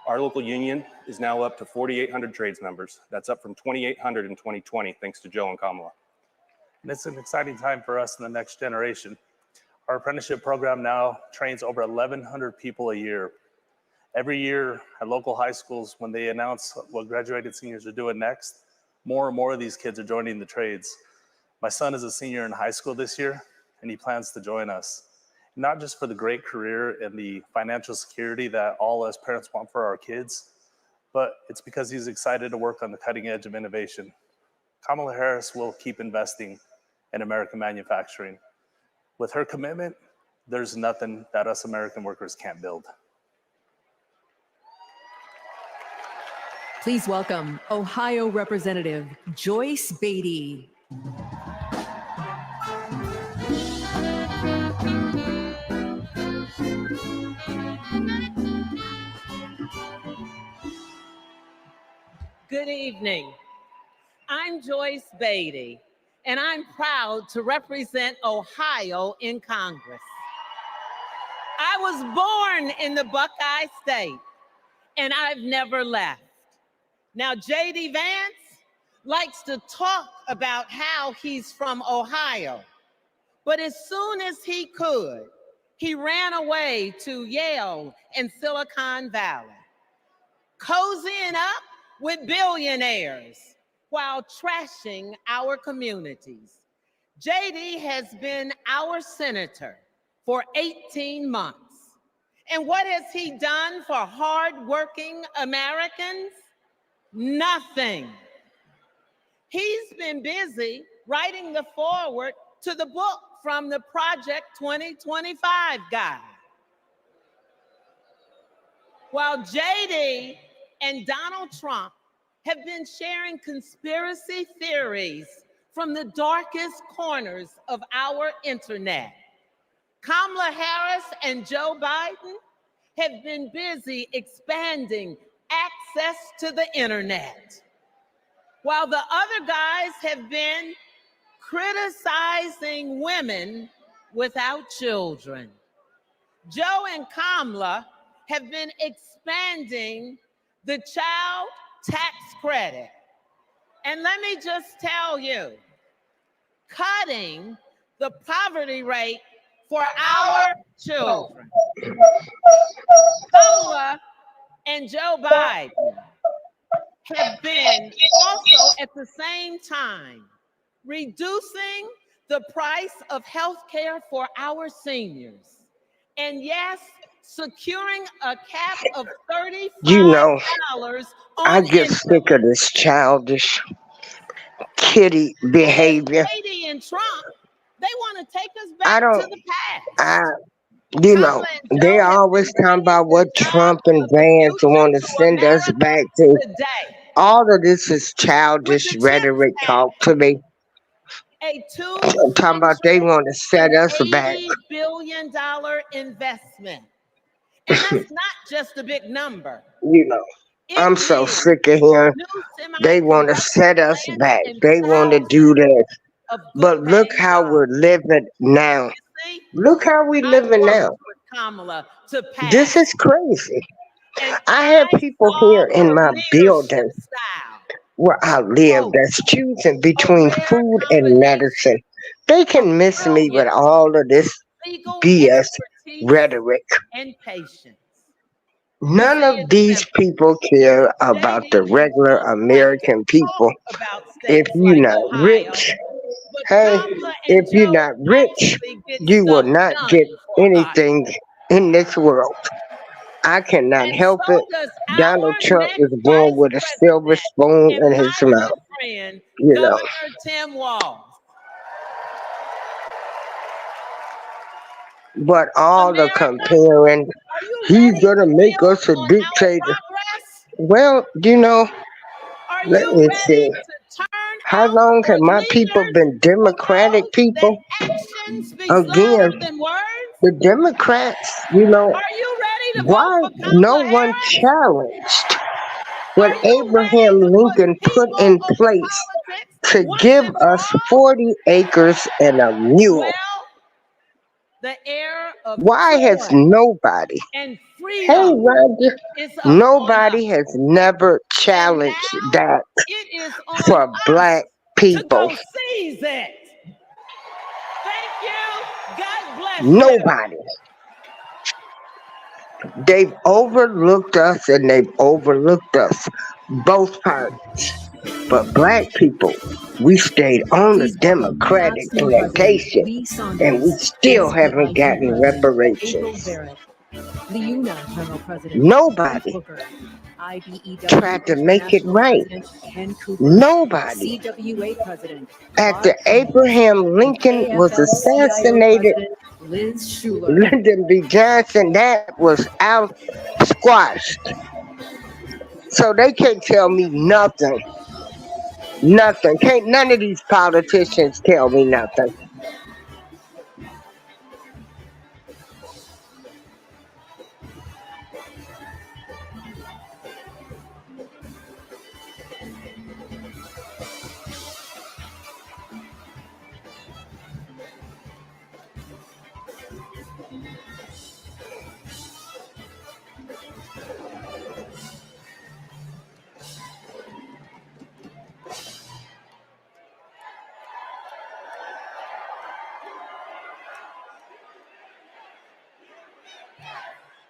Our local union is now up to 4,800 trades members. That's up from 2,800 in 2020, thanks to Joe and Kamala. And it's an exciting time for us in the next generation. Our apprenticeship program now trains over 1,100 people a year. Every year at local high schools, when they announce what graduated seniors are doing next, more and more of these kids are joining the trades. My son is a senior in high school this year, and he plans to join us. Not just for the great career and the financial security that all us parents want for our kids, but it's because he's excited to work on the cutting edge of innovation. Kamala Harris will keep investing in American manufacturing. With her commitment, there's nothing that us American workers can't build. Please welcome Ohio Representative Joyce Beatty. Good evening. I'm Joyce Beatty, and I'm proud to represent Ohio in Congress. I was born in the Buckeye State, and I've never left. Now, J.D. Vance likes to talk about how he's from Ohio, but as soon as he could, he ran away to Yale and Silicon Valley, cozying up with billionaires while trashing our communities. JD has been our senator for 18 months. And what has he done for hardworking Americans? Nothing. He's been busy writing the foreword to the book from the Project 2025 guy. While JD and Donald Trump have been sharing conspiracy theories from the darkest corners of our internet, Kamala Harris and Joe Biden have been busy expanding access to the internet, while the other guys have been criticizing women without children. Joe and Kamala have been expanding the child tax credit. And let me just tell you, cutting the poverty rate for our children. Kamala and Joe Biden have been also at the same time reducing the price of health care for our seniors. And yes, securing a cap of $35 You know, on I get sick of this childish kitty behavior. Katie and Trump, they want to take us I back to don't, the past. you know, they always talking about what Trump and Vance want to send us back to. Today, All of this is childish rhetoric talk to me. a Talking about they want to set us back. $280 billion investment. And that's not just a big number. You know, I'm so sick of hearing they want to set us back. They want to do that. But look how we're living now. Look how we living now. Kamala to pass. This is crazy. I have people here in my building where I live that's choosing between food and medicine. They can miss me with all of this BS rhetoric. And patience. None of these people care about the regular American people. If you're not rich, hey, if you're not rich, you will not get anything in this world. I cannot help it. Donald Trump is born with a silver spoon in his mouth. Friend, You know. Governor Tim Walz. But all the comparing, he's gonna make us a dictator. Well, let me see. How long have my people been Democratic people? Actions speak Again, louder than words. the Democrats, Are you ready to vote why for no Kamala one Harris? challenged what Are you ready Abraham to put Lincoln put people in over place politics to once give and for us all? 40 acres and a mule? Well, the era of Why has joy nobody, and hey freedom Roger, is upon nobody us. has never And challenged now that it is on for us black to people? go seize it. Thank you. God bless you. Nobody. They've overlooked us and they've overlooked us, both parties. But black people, we stayed on the Please welcome Democratic acting President plantation Lee and we Saunders, still haven't SPIC gotten President April reparations. Barrett, Liuna General President Cory Nobody Booker, IBEW tried to make it International right. President Ken Cooper, Nobody. CWA President After Claude Cummings, Abraham and Lincoln was AFL-CIO assassinated, President Liz Schuler. Lyndon B. Johnson, that was out squashed. So they can't tell me nothing. Nothing. Can't none of these politicians tell me nothing.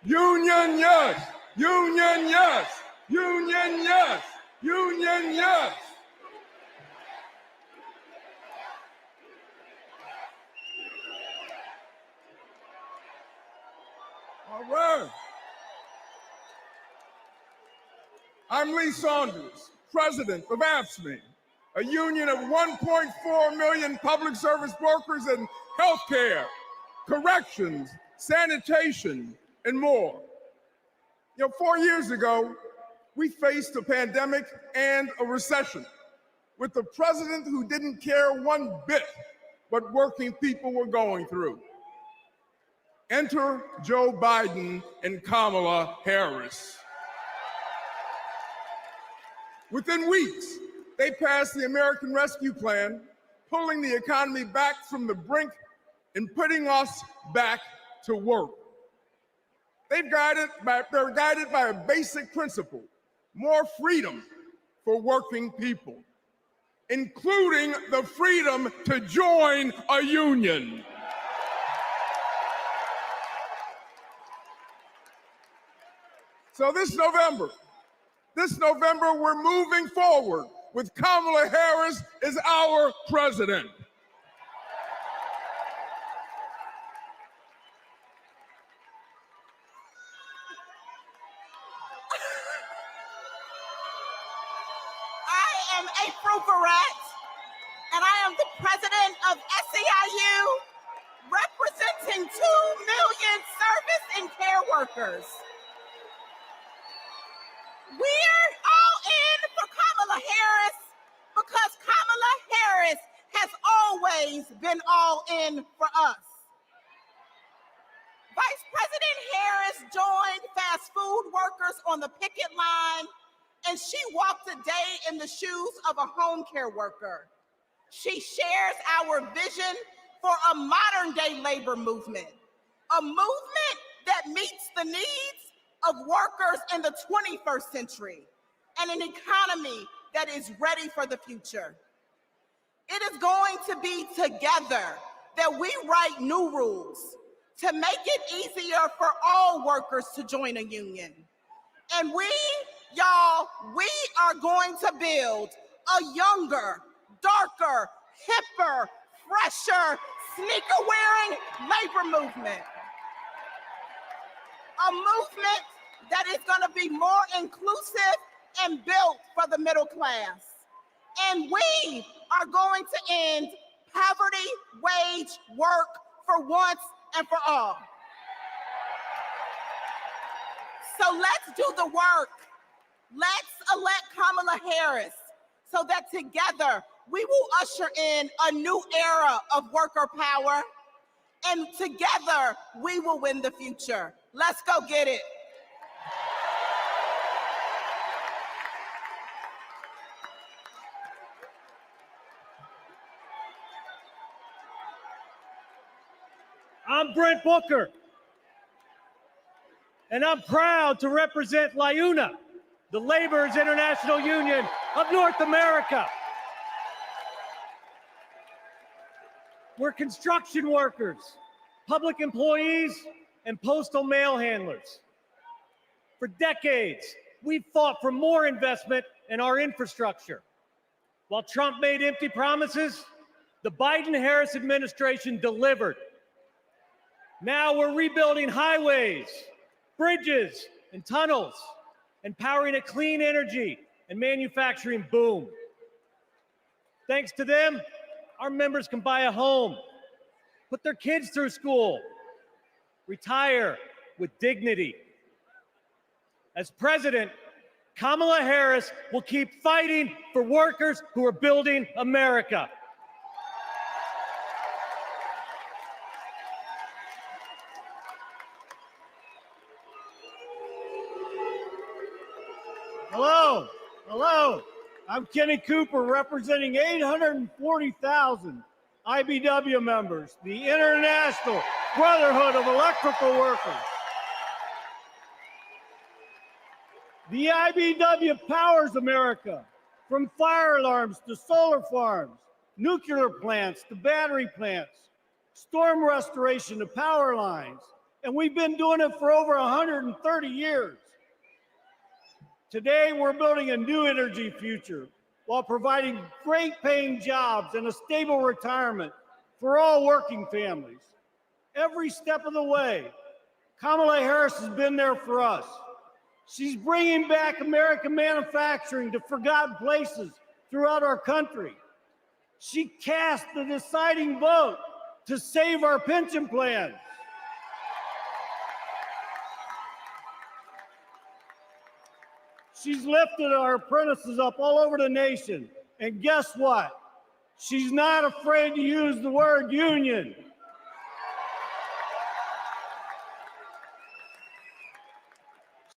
Union, yes. Union, yes. Union, yes. Union, yes. All right. I'm Lee Saunders, president of AFSCME, a union of 1.4 million public service workers in healthcare, corrections, sanitation, and more. 4 years ago, we faced a pandemic and a recession with a president who didn't care one bit what working people were going through. Enter Joe Biden and Kamala Harris. Within weeks, they passed the American Rescue Plan, pulling the economy back from the brink and putting us back to work. They're guided by a basic principle: more freedom for working people, including the freedom to join a union. So this November, we're moving forward with Kamala Harris as our president. I am April Barrett, and I am the president of SEIU, representing 2 million service and care workers. We're all in for Kamala Harris because Kamala Harris has always been all in for us. Vice President Harris joined fast food workers on the picket line, and she walked a day in the shoes of a home care worker. She shares our vision for a modern-day labor movement, a movement that meets the needs of workers in the 21st century, and an economy that is ready for the future. It is going to be together that we write new rules to make it easier for all workers to join a union. And we are going to build a younger, darker, hipper, fresher, sneaker-wearing labor movement. A movement that is going to be more inclusive and built for the middle class. And we are going to end poverty wage work for once and for all. So let's do the work. Let's elect Kamala Harris so that together we will usher in a new era of worker power, and together we will win the future. Let's go get it. I'm Brent Booker, and I'm proud to represent LIUNA, the Laborers International Union of North America. We're construction workers, public employees, and postal mail handlers. For decades, we've fought for more investment in our infrastructure. While Trump made empty promises, the Biden-Harris administration delivered. Now we're rebuilding highways, bridges, and tunnels, and powering a clean energy and manufacturing boom. Thanks to them, our members can buy a home, put their kids through school, retire with dignity. As president, Kamala Harris will keep fighting for workers who are building America. Hello. I'm Kenny Cooper, representing 840,000 IBW members, the International Brotherhood of Electrical Workers. The IBW powers America, from fire alarms to solar farms, nuclear plants to battery plants, storm restoration to power lines, and we've been doing it for over 130 years. Today, we're building a new energy future while providing great paying jobs and a stable retirement for all working families. Every step of the way, Kamala Harris has been there for us. She's bringing back American manufacturing to forgotten places throughout our country. She cast the deciding vote to save our pension plans. She's lifted our apprentices up all over the nation. And guess what? She's not afraid to use the word union.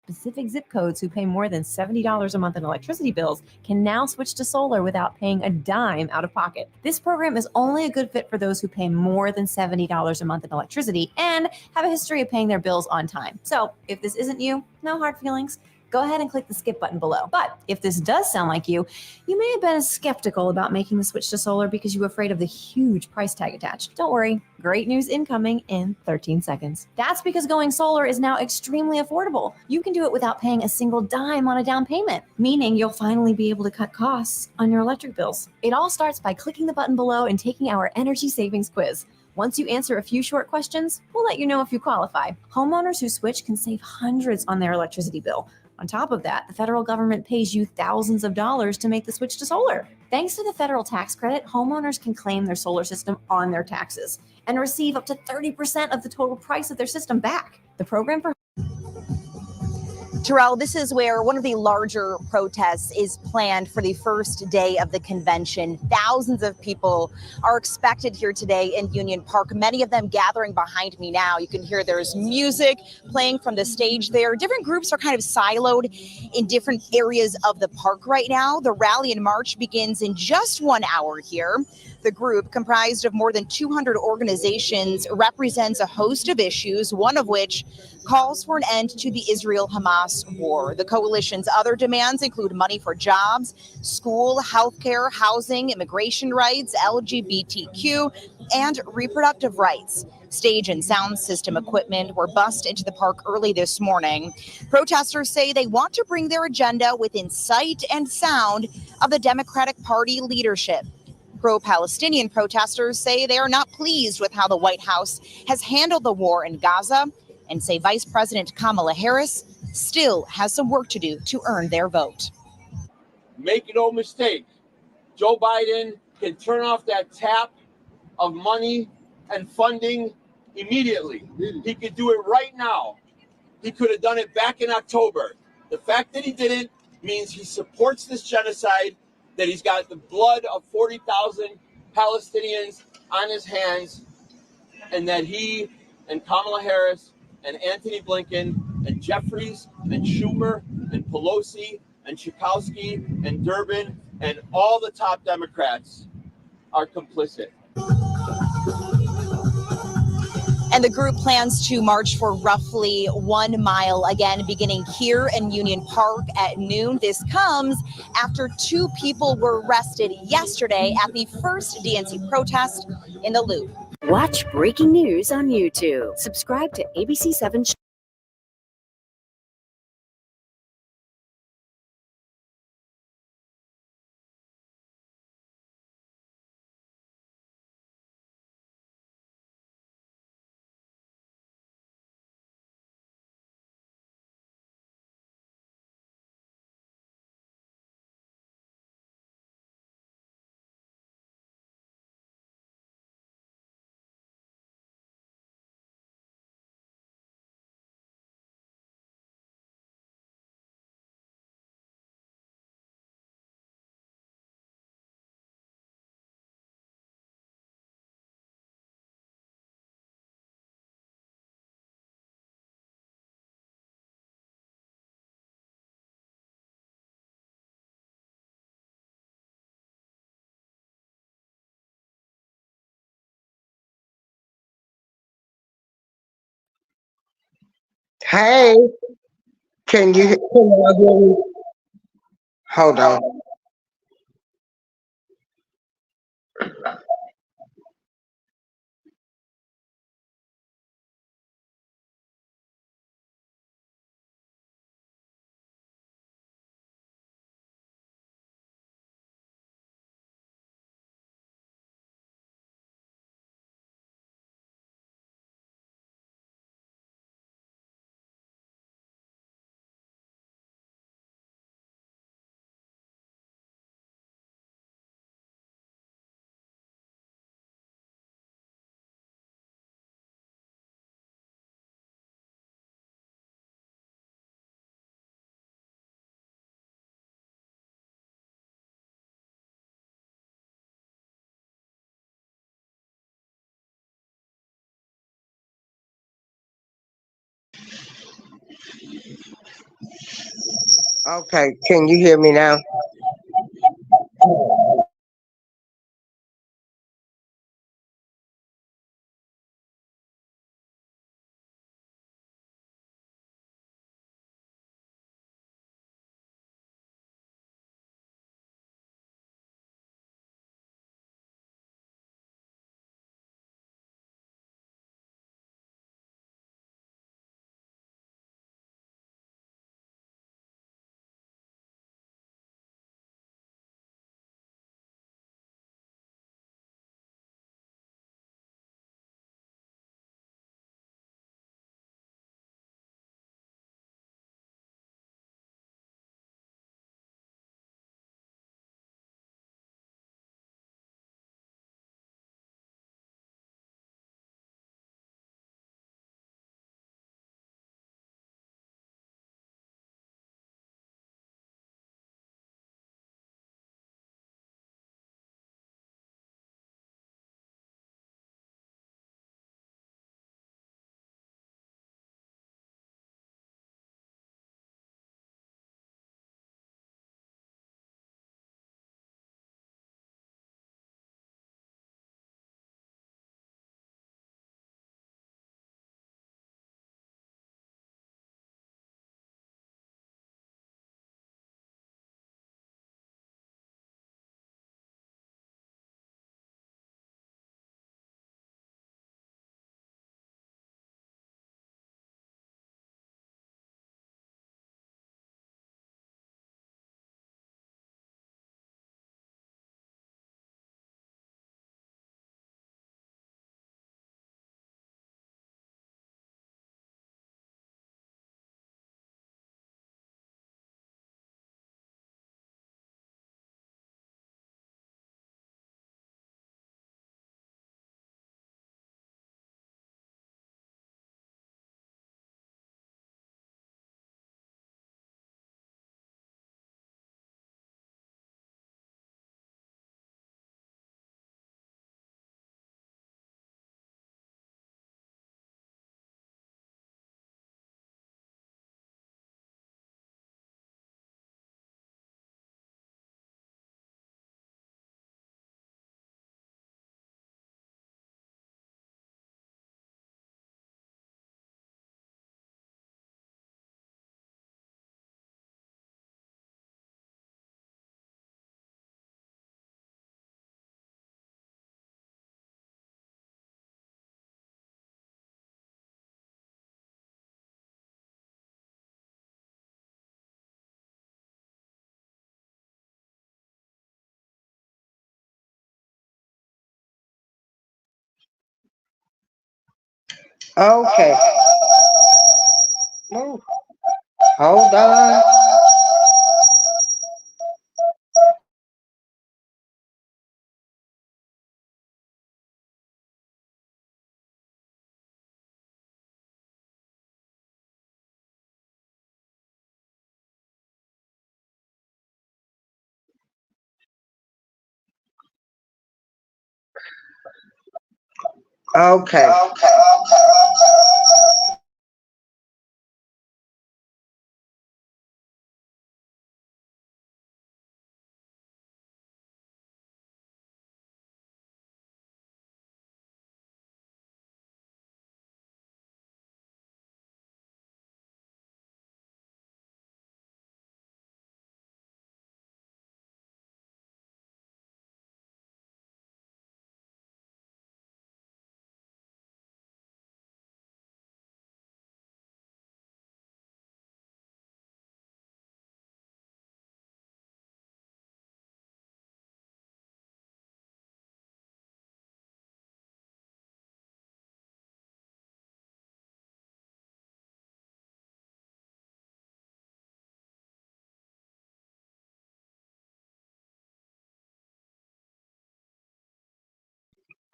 Specific zip codes who pay more than $70 a month in electricity bills can now switch to solar without paying a dime out of pocket. This program is only a good fit for those who pay more than $70 a month in electricity and have a history of paying their bills on time. So if this isn't you, no hard feelings. Go ahead and click the skip button below. But if this does sound like you may have been skeptical about making the switch to solar because you were afraid of the huge price tag attached. Don't worry, great news incoming in 13 seconds. That's because going solar is now extremely affordable. You can do it without paying a single dime on a down payment, meaning you'll finally be able to cut costs on your electric bills. It all starts by clicking the button below and taking our energy savings quiz. Once you answer a few short questions, we'll let you know if you qualify. Homeowners who switch can save hundreds on their electricity bill. On top of that, the federal government pays you thousands of dollars to make the switch to solar. Thanks to the federal tax credit, homeowners can claim their solar system on their taxes and receive up to 30% of the total price of their system back. The program for Terrell, this is where one of the larger protests is planned for the first day of the convention. Thousands of people are expected here today in Union Park, many of them gathering behind me now. You can hear there's music playing from the stage there. Different groups are kind of siloed in different areas of the park right now. The rally and march begins in just 1 hour here. The group, comprised of more than 200 organizations, represents a host of issues, one of which calls for an end to the Israel-Hamas war. The coalition's other demands include money for jobs, school, healthcare, housing, immigration rights, LGBTQ, and reproductive rights. Stage and sound system equipment were bussed into the park early this morning. Protesters say they want to bring their agenda within sight and sound of the Democratic Party leadership. Pro-Palestinian protesters say they are not pleased with how the White House has handled the war in Gaza and say Vice President Kamala Harris still has some work to do to earn their vote. Make no mistake, Joe Biden can turn off that tap of money and funding immediately. He could do it right now. He could have done it back in October. The fact that he didn't means he supports this genocide, that he's got the blood of 40,000 Palestinians on his hands, and that he and Kamala Harris and Anthony Blinken and Jeffries and Schumer and Pelosi and Chikowski and Durbin and all the top Democrats are complicit. And the group plans to march for roughly 1 mile, again, beginning here in Union Park at noon. This comes after 2 people were arrested yesterday at the first DNC protest in the Loop. Watch breaking news on YouTube. Subscribe to ABC7. Hey, can y'all hear me? Hold on. Okay, can you hear me now? Okay. Oh, hold on. Okay.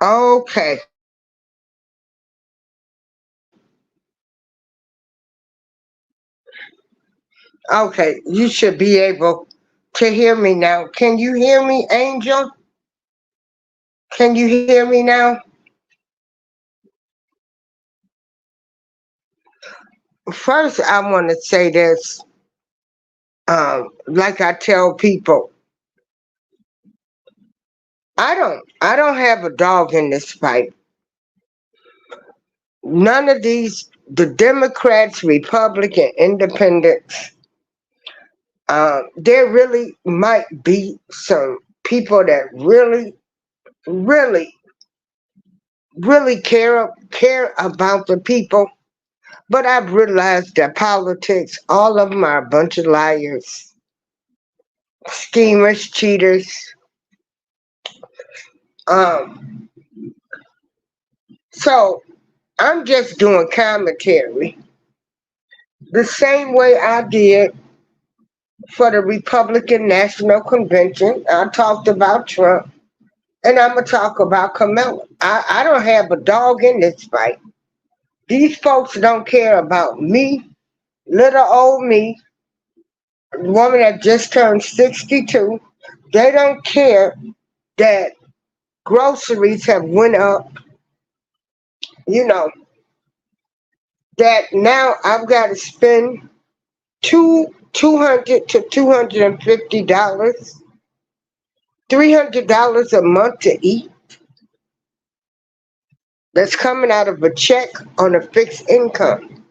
Okay. Okay. You should be able to hear me now. Can you hear me, Angel? Can you hear me now? First, I want to say this. Like I tell people, I don't have a dog in this fight. None of these, the Democrats, Republican, Independents, there really might be some people that really, really care about the people. But I've realized that politics, all of them are a bunch of liars, schemers, cheaters. Um, so I'm just doing commentary the same way I did for the Republican National Convention. I talked about Trump, and I'm going to talk about Kamala. I don't have a dog in this fight. These folks don't care about me, little old me, woman that just turned 62. They don't care that groceries have went up, you know, that now I've got to spend $200 to $250, $300 a month to eat. That's coming out of a check on a fixed income.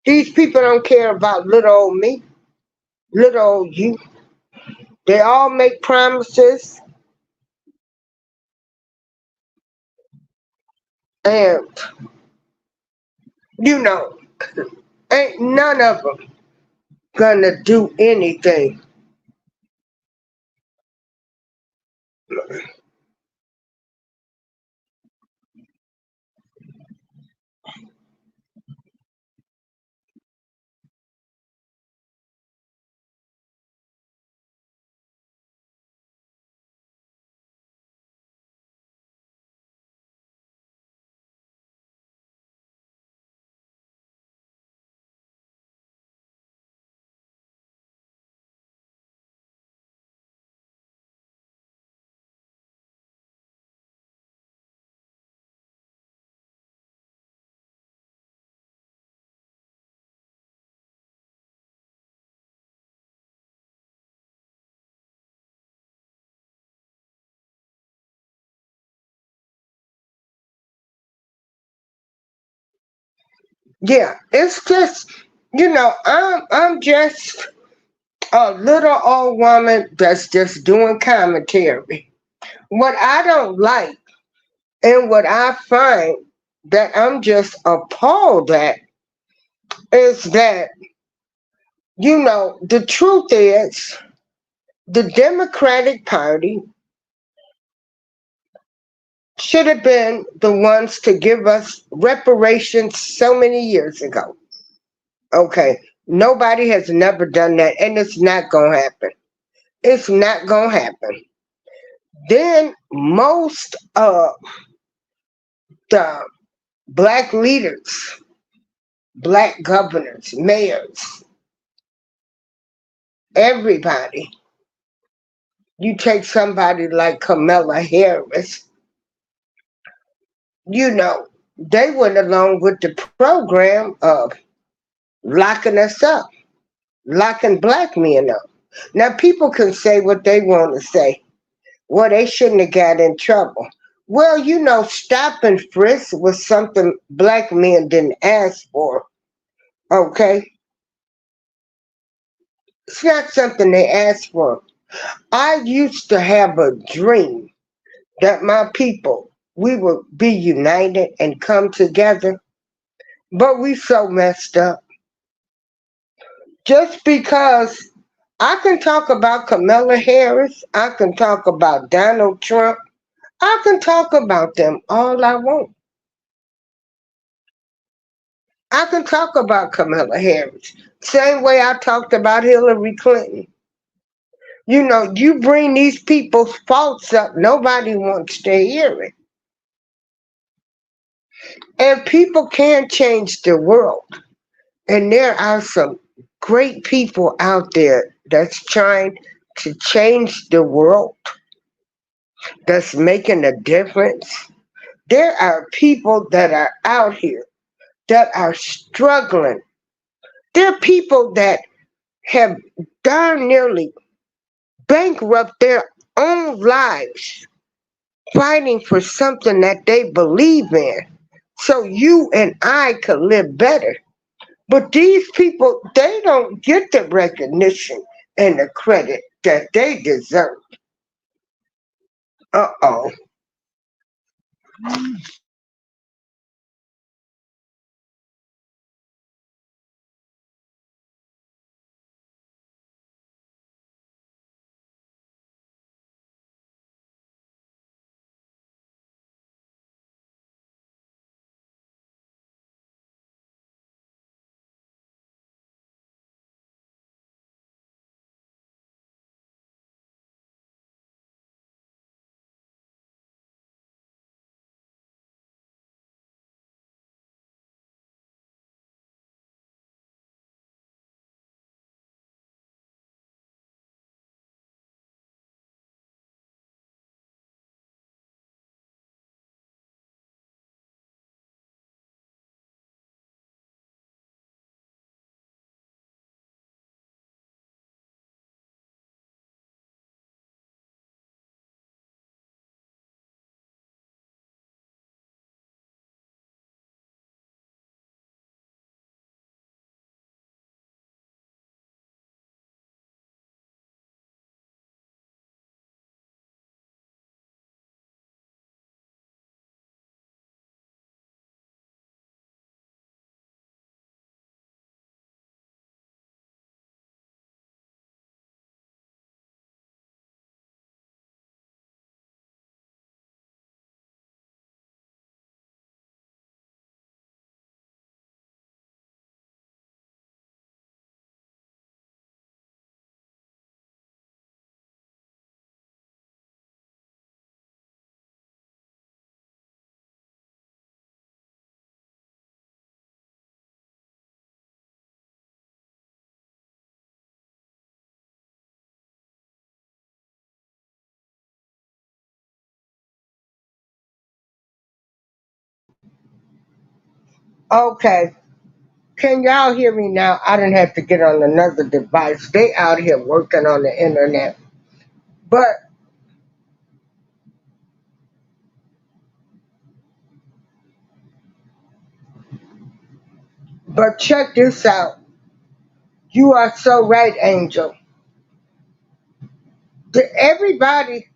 These people don't care about little old me, little old you. They all make promises, and you know, ain't none of them gonna do anything. Yeah, it's just, I'm just a little old woman that's just doing commentary. What I don't like and what I find that I'm just appalled at is that, the truth is the Democratic Party should have been the ones to give us reparations so many years ago. Okay, nobody has never done that, and it's not gonna happen. It's not gonna happen. Then most of the black leaders, black governors, mayors, everybody, you take somebody like Kamala Harris, you know, they went along with the program of locking us up, locking black men up. Now, people can say what they want to say. Well, they shouldn't have got in trouble. Well, you know, stop and frisk was something black men didn't ask for, okay? It's not something they asked for. I used to have a dream that my people, we would be united and come together, but we so messed up. Just because I can talk about Kamala Harris, I can talk about Donald Trump, I can talk about them all I want. I can talk about Kamala Harris. Same way I talked about Hillary Clinton. You know, you bring these people's faults up, nobody wants to hear it. And people can change the world. And there are some great people out there that's trying to change the world, that's making a difference. There are people that are out here that are struggling. There are people that have darn nearly bankrupt their own lives fighting for something that they believe in so you and I could live better. But these people, they don't get the recognition and the credit that they deserve. Uh-oh. Okay. Can y'all hear me now? I didn't have to get on another device. They out here working on the internet. But check this out. You are so right, Angel. Everybody,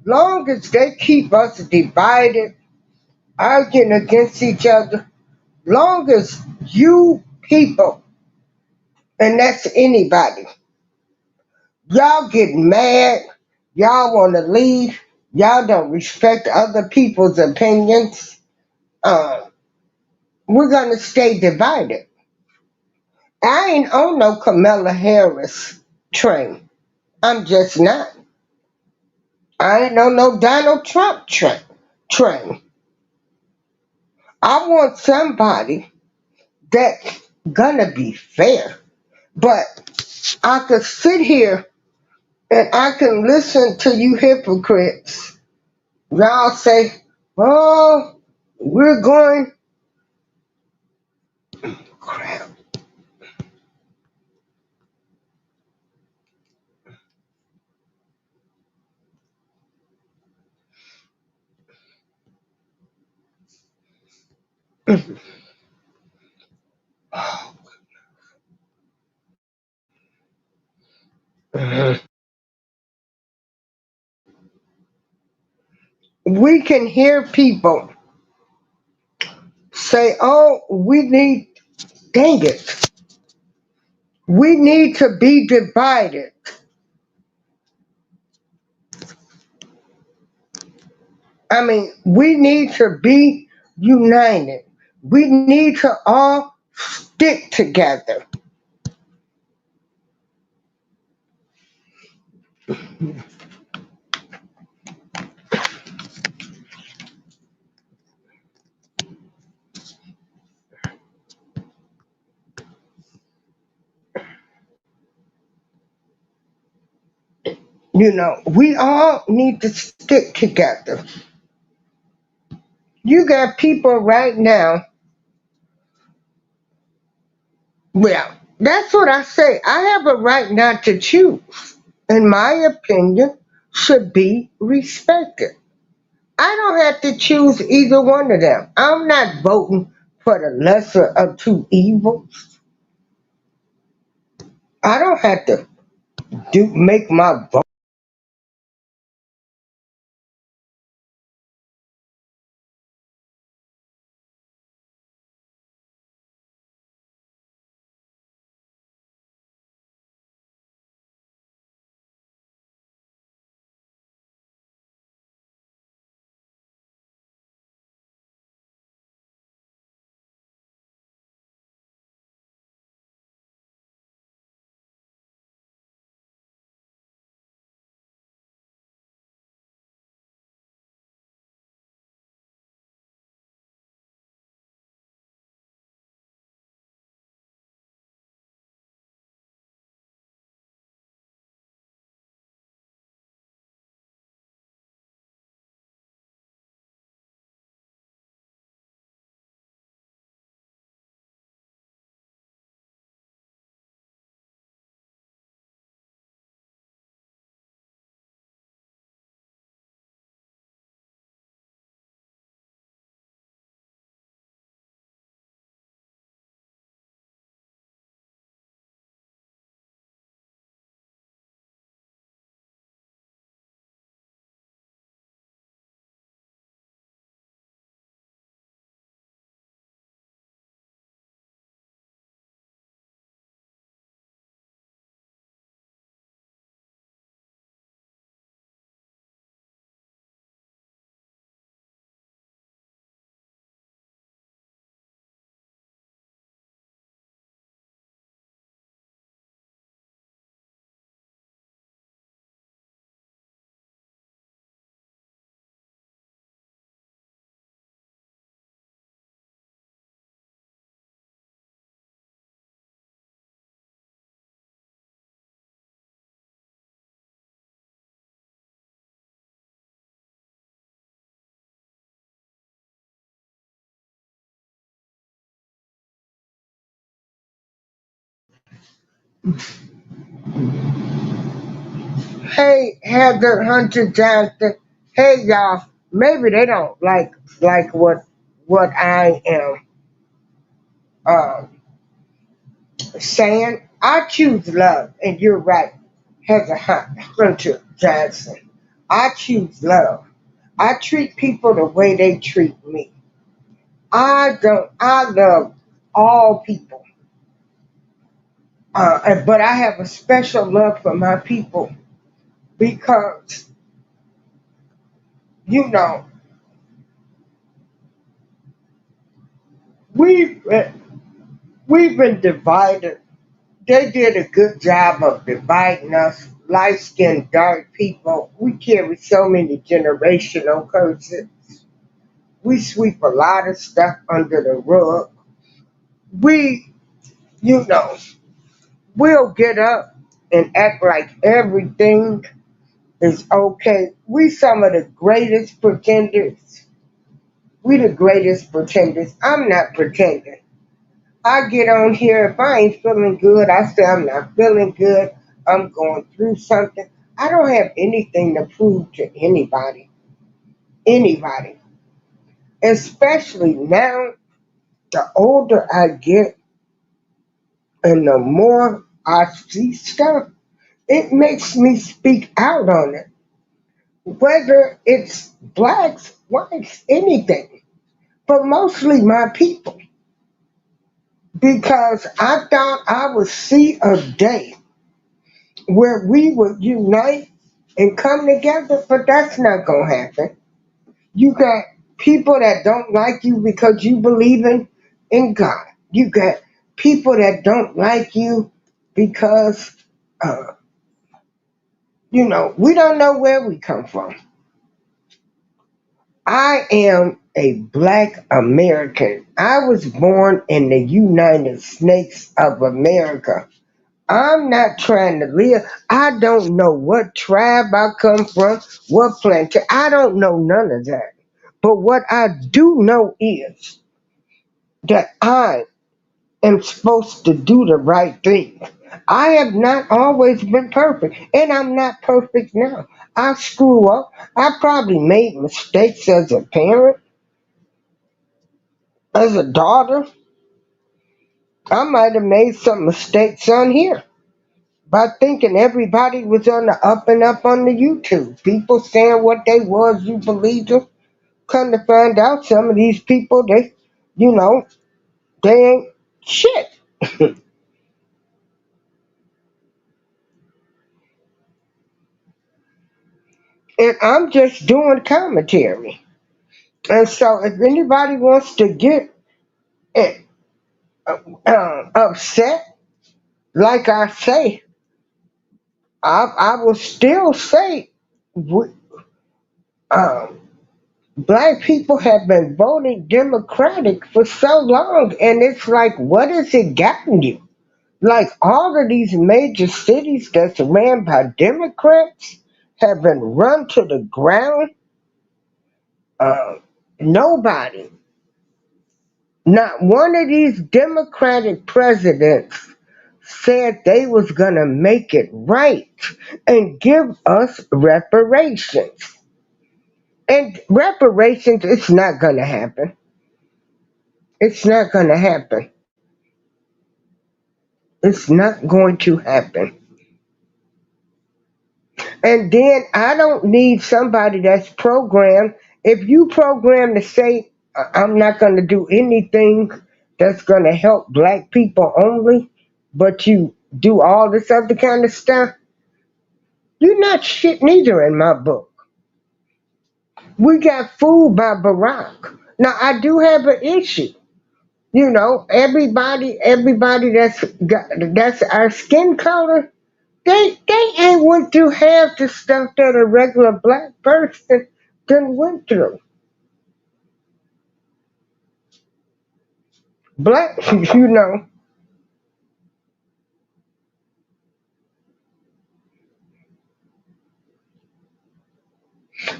long as they keep us divided, arguing against each other, long as you people, and that's anybody, y'all get mad, y'all want to leave, Y'all don't respect other people's opinions. We're gonna stay divided. I ain't on no Kamala Harris train. I'm just not. I ain't on no Donald Trump train. I want somebody that's gonna be fair. But I could sit here and I can listen to you hypocrites. Y'all say, oh, we're going. Crap. We can hear people say, oh, dang it, we need to be divided. I mean, we need to be united. We need to all stick together. We all need to stick together. You got people right now. Well, that's what I say. I have a right not to choose. In my opinion, should be respected. I don't have to choose either one of them. I'm not voting for the lesser of two evils. I don't have to make my vote. Hey, Heather Hunter Johnson. Hey, y'all. Maybe they don't like what I am saying. I choose love, and you're right, Heather Hunter Johnson. I choose love. I treat people the way they treat me. I love all people. But I have a special love for my people because you know, we've we've been divided. They did a good job of dividing us, light skinned, dark people. We carry so many generational curses. We sweep a lot of stuff under the rug. We, you know, we'll get up and act like everything is okay. We some of the greatest pretenders. We the greatest pretenders. I'm not pretending. I get on here, if I ain't feeling good, I say I'm not feeling good. I'm going through something. I don't have anything to prove to anybody. Anybody. Especially now, the older I get and the more I see stuff, it makes me speak out on it. Whether it's blacks, whites, anything. But mostly my people. Because I thought I would see a day where we would unite and come together, but that's not going to happen. You got people that don't like you because you believe in God. You got people that don't like you because, uh, we don't know where we come from. I am a black American. I was born in the United States of America. I'm not trying to live. I don't know what tribe I come from, what plantation. I don't know none of that. But what I do know is that I am supposed to do the right thing. I have not always been perfect, and I'm not perfect now. I screw up. I probably made mistakes as a parent, as a daughter. I might have made some mistakes on here by thinking everybody was on the up and up on the YouTube. People saying what they was, you believed them. Come to find out, some of these people, you know, they ain't shit. And I'm just doing commentary. And so if anybody wants to get eh, upset, like I say, I will still say, um, black people have been voting Democratic for so long, and it's like, what has it gotten you? Like all of these major cities that's ran by Democrats have been run to the ground. Uh, Nobody, not one of these Democratic presidents said they was gonna make it right and give us reparations. And reparations, it's not gonna happen. It's not gonna happen. It's not going to happen. And then I don't need somebody that's programmed. If you program to say, I'm not going to do anything that's going to help black people only, but you do all this other kind of stuff, you're not shit neither in my book. We got fooled by Barack. Now, I do have an issue. Everybody that's our skin color, they ain't went through half the stuff that a regular black person done went through. Black, you know,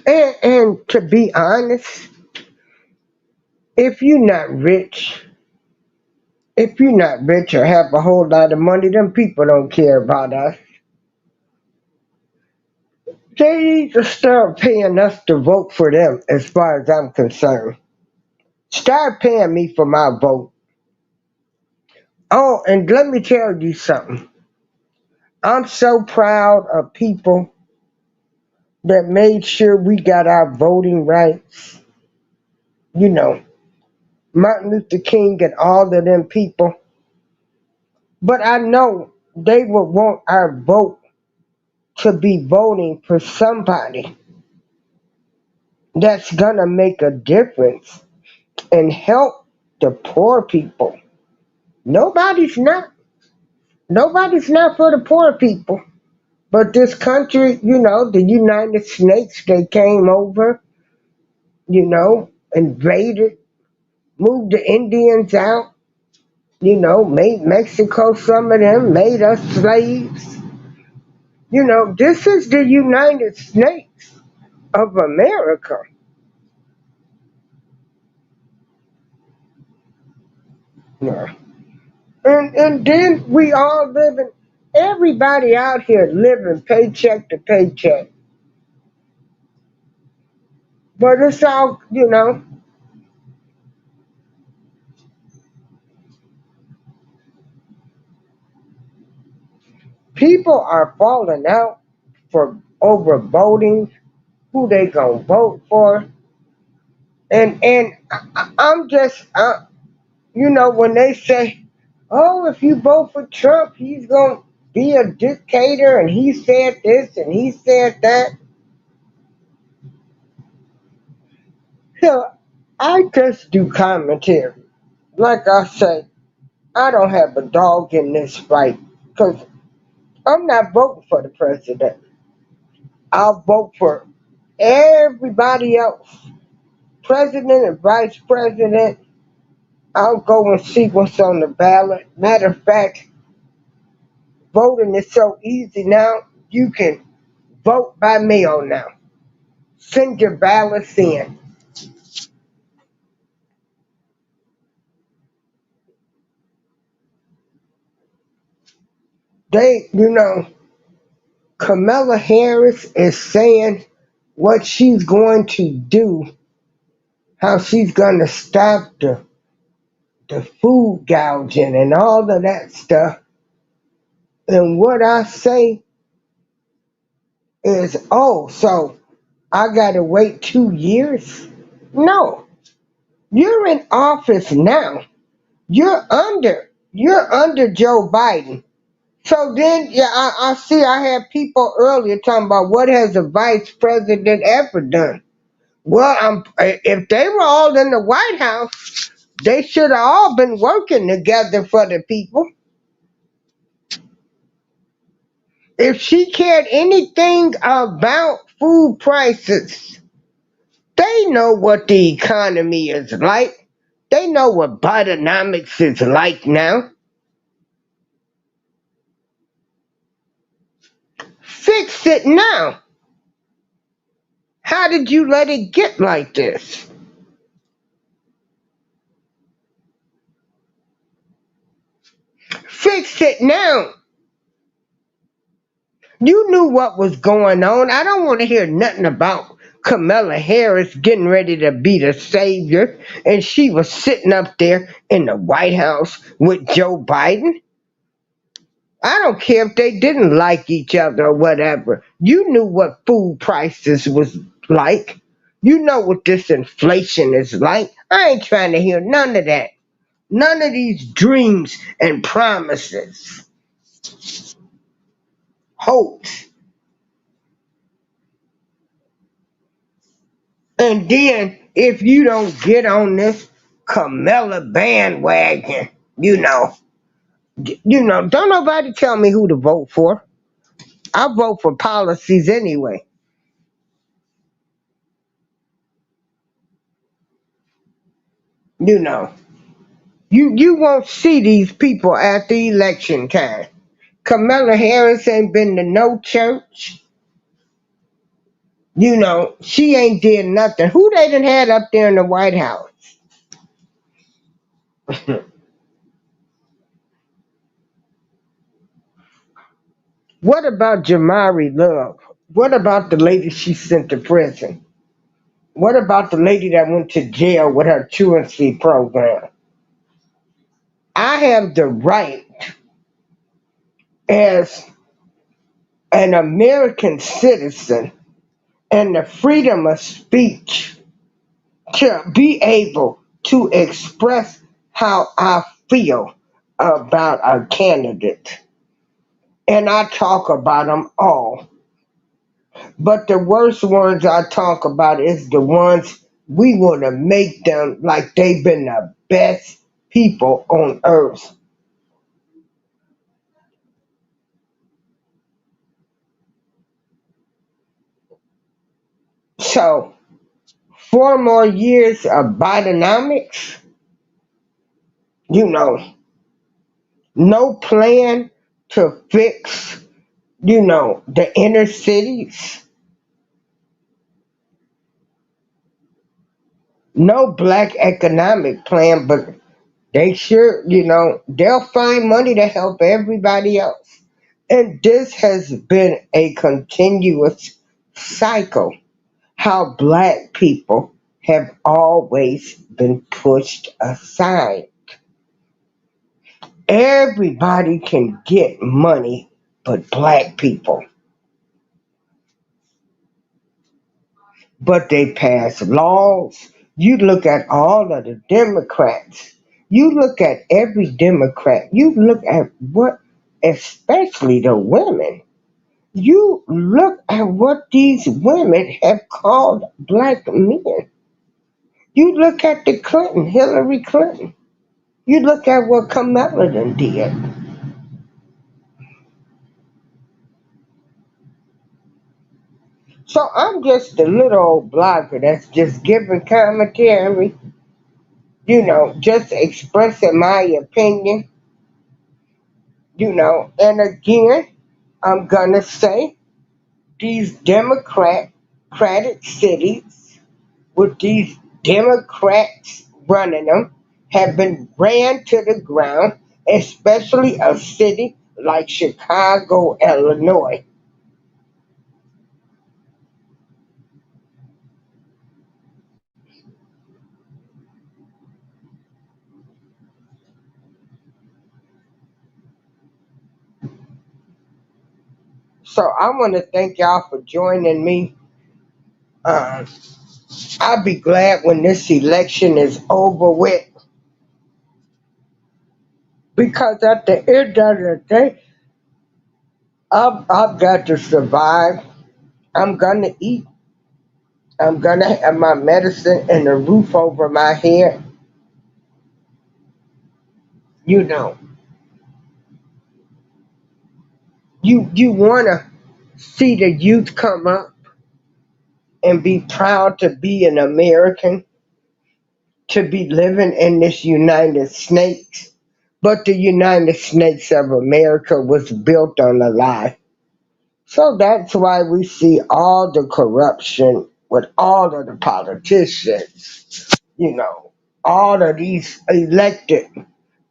and to be honest, if you're not rich, if you're not rich or have a whole lot of money, them people don't care about us. They need to start paying us to vote for them, as far as I'm concerned. Start paying me for my vote. Oh, and let me tell you something. I'm so proud of people that made sure we got our voting rights. You know, Martin Luther King and all of them people. But I know they would want our vote to be voting for somebody that's gonna make a difference and help the poor people. Nobody's not. Nobody's not for the poor people. But this country, the United States, they came over, invaded, moved the Indians out, made Mexico, some of them, made us slaves. This is the United States of America. Yeah. And then we all living, everybody out here living paycheck to paycheck. But it's all, people are falling out for over voting, who they gonna vote for. And I'm just, when they say, oh, if you vote for Trump, he's gonna be a dictator, and he said this and he said that. I just do commentary. Like I say, I don't have a dog in this fight because I'm not voting for the president. I'll vote for everybody else, president and vice president. I'll go and see what's on the ballot. Matter of fact, voting is so easy now, you can vote by mail now. Send your ballots in. Kamala Harris is saying what she's going to do, how she's going to stop the food gouging and all of that stuff. And what I say is, oh, so I got to wait 2 years? No, you're in office now. You're under Joe Biden. So then, yeah, I see I had people earlier talking about what has the vice president ever done. Well, if they were all in the White House, they should have all been working together for the people. If she cared anything about food prices, they know what the economy is like. They know what Bidenomics is like now. Fix it now. How did you let it get like this? Fix it now. You knew what was going on. I don't want to hear nothing about Kamala Harris getting ready to be the savior, and she was sitting up there in the White House with Joe Biden. I don't care if they didn't like each other or whatever. You knew what food prices was like. You know what this inflation is like. I ain't trying to hear none of that. None of these dreams and promises. Hopes. And then if you don't get on this Kamala bandwagon, don't nobody tell me who to vote for. I vote for policies anyway. You won't see these people at the election time. Kamala Harris ain't been to no church. She ain't did nothing. Who they done had up there in the White House? What about Jamari Love? What about the lady she sent to prison? What about the lady that went to jail with her truancy program? I have the right as an American citizen and the freedom of speech to be able to express how I feel about a candidate. And I talk about them all. But the worst ones I talk about is the ones we want to make them like they've been the best people on earth. So 4 more years of Bidenomics, you know, no plan to fix, the inner cities, no black economic plan, but they sure, they'll find money to help everybody else. And this has been a continuous cycle, how black people have always been pushed aside. Everybody can get money but black people. But they pass laws. You look at all of the Democrats. You look at every Democrat. You look at what, especially the women. You look at what these women have called black men. You look at the Clinton, Hillary Clinton. You look at what Kamala done did. So I'm just a little old blogger that's just giving commentary, just expressing my opinion, and again, I'm gonna say these Democratic cities with these Democrats running them have been ran to the ground, especially a city like Chicago, Illinois. So I want to thank y'all for joining me. I'll be glad when this election is over with, because at the end of the day, I've got to survive. I'm gonna eat. I'm gonna have my medicine and a roof over my head. You know, you wanna see the youth come up and be proud to be an American, to be living in this United States. But the United States of America was built on a lie. So that's why we see all the corruption with all of the politicians, you know, all of these elected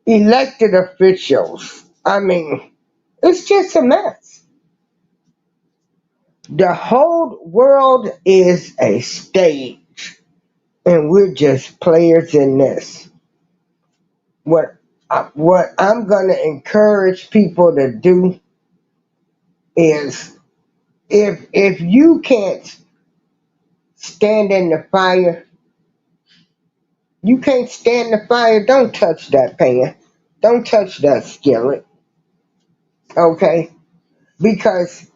officials. I mean, it's just a mess. The whole world is a stage, and we're just players in this. What I'm gonna encourage people to do is, if you can't stand in the fire, you can't stand the fire, don't touch that pan. Don't touch that skillet. Okay? Because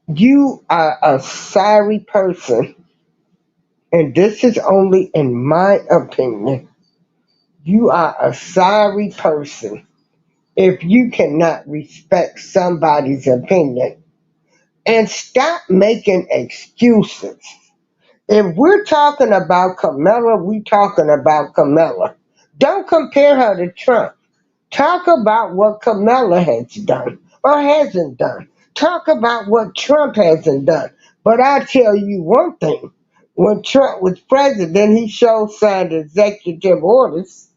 you are a sorry person, and this is only in my opinion. You are a sorry person if you cannot respect somebody's opinion. And stop making excuses. If we're talking about Kamala, we talking about Kamala. Don't compare her to Trump. Talk about what Kamala has done or hasn't done. Talk about what Trump hasn't done. But I tell you one thing. When Trump was president, he sure signed executive orders.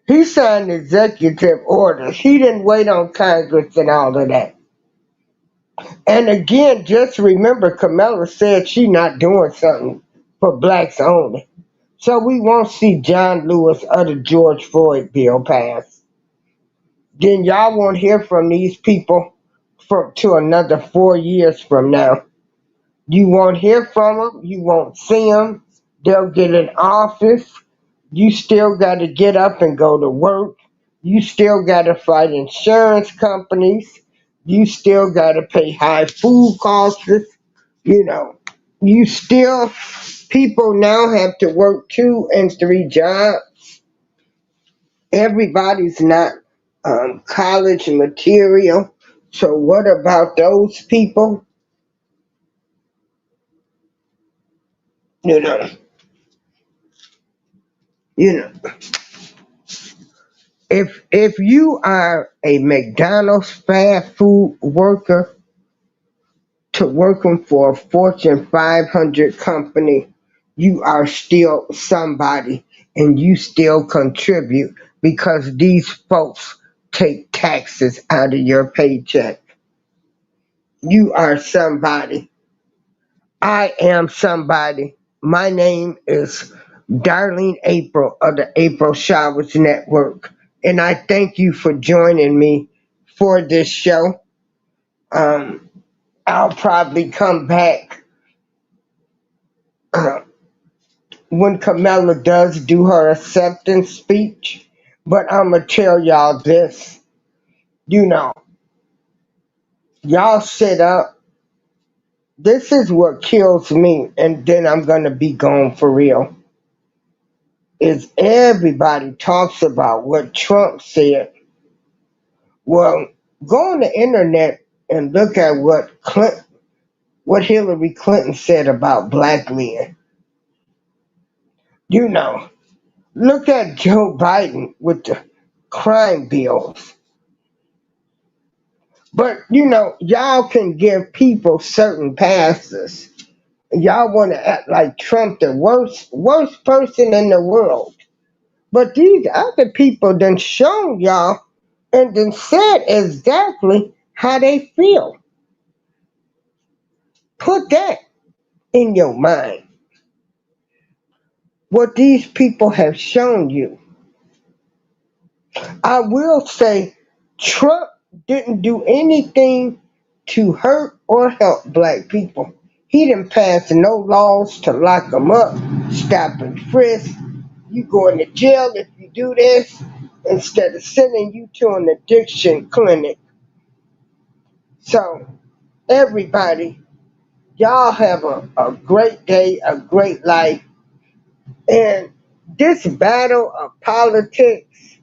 He signed executive orders. He didn't wait on Congress and all of that. And again, just remember Kamala said she not doing something for blacks only. So we won't see John Lewis or the George Floyd bill passed. Then y'all won't hear from these people to another 4 years from now. You won't hear from them. You won't see them. They'll get in office. You still got to get up and go to work. You still got to fight insurance companies. You still got to pay high food costs. You know, you still, people now have to work 2 and 3 jobs. Everybody's not college material. So what about those people? You know, you know, if you are a McDonald's fast food worker to working for a Fortune 500 company, you are still somebody and you still contribute because these folks take taxes out of your paycheck. You are somebody. I am somebody. My name is Darlene April of the April Showers Network. And I thank you for joining me for this show. I'll probably come back when Kamala does do her acceptance speech. But I'm going to tell y'all this. You know, y'all sit up. This is what kills me, and then I'm going to be gone for real. Is everybody talks about what Trump said. Well, go on the internet and look at what Hillary Clinton said about black men. You know, look at Joe Biden with the crime bills. But you know, y'all can give people certain passes. Y'all want to act like Trump the worst person in the world. But these other people done shown y'all and then said exactly how they feel. Put that in your mind. What these people have shown you. I will say Trump didn't do anything to hurt or help black people. He didn't pass no laws to lock them up, stop and frisk. You going to jail if you do this instead of sending you to an addiction clinic. So everybody, y'all have a great day, a great life. And this battle of politics,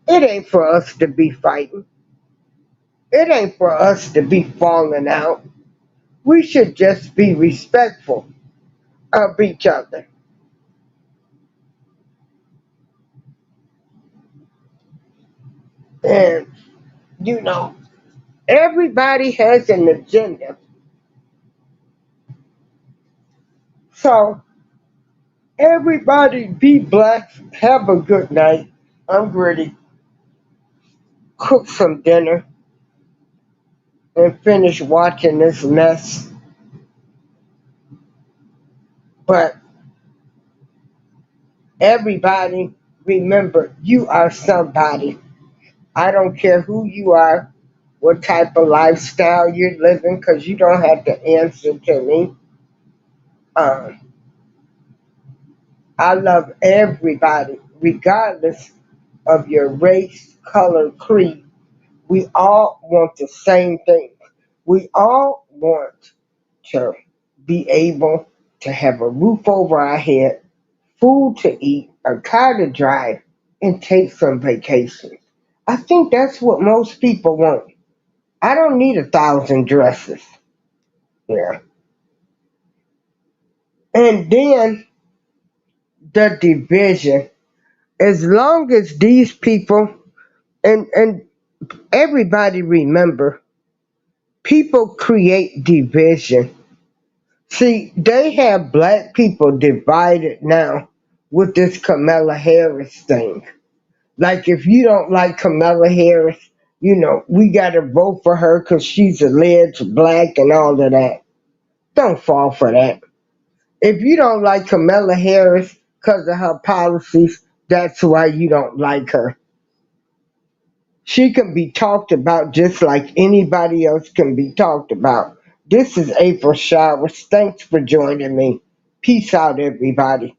it ain't for us to be fighting. It ain't for us to be falling out. We should just be respectful of each other. And, you know, everybody has an agenda. So, everybody be blessed. Have a good night. I'm ready. Cook some dinner and finish watching this mess. But everybody, remember, you are somebody. I don't care who you are, what type of lifestyle you're living, because you don't have to answer to me. I love everybody, regardless of your race, color, creed. We all want the same thing. We all want to be able to have a roof over our head, food to eat, a car to drive, and take some vacations. I think that's what most people want. I don't need 1,000 dresses. Yeah. And then the division. As long as these people and everybody remember, people create division. See, they have black people divided now with this Kamala Harris thing. Like, if you don't like Kamala Harris, you know, we got to vote for her because she's alleged black and all of that. Don't fall for that. If you don't like Kamala Harris because of her policies, that's why you don't like her. She can be talked about just like anybody else can be talked about. This is April Showers. Thanks for joining me. Peace out, everybody.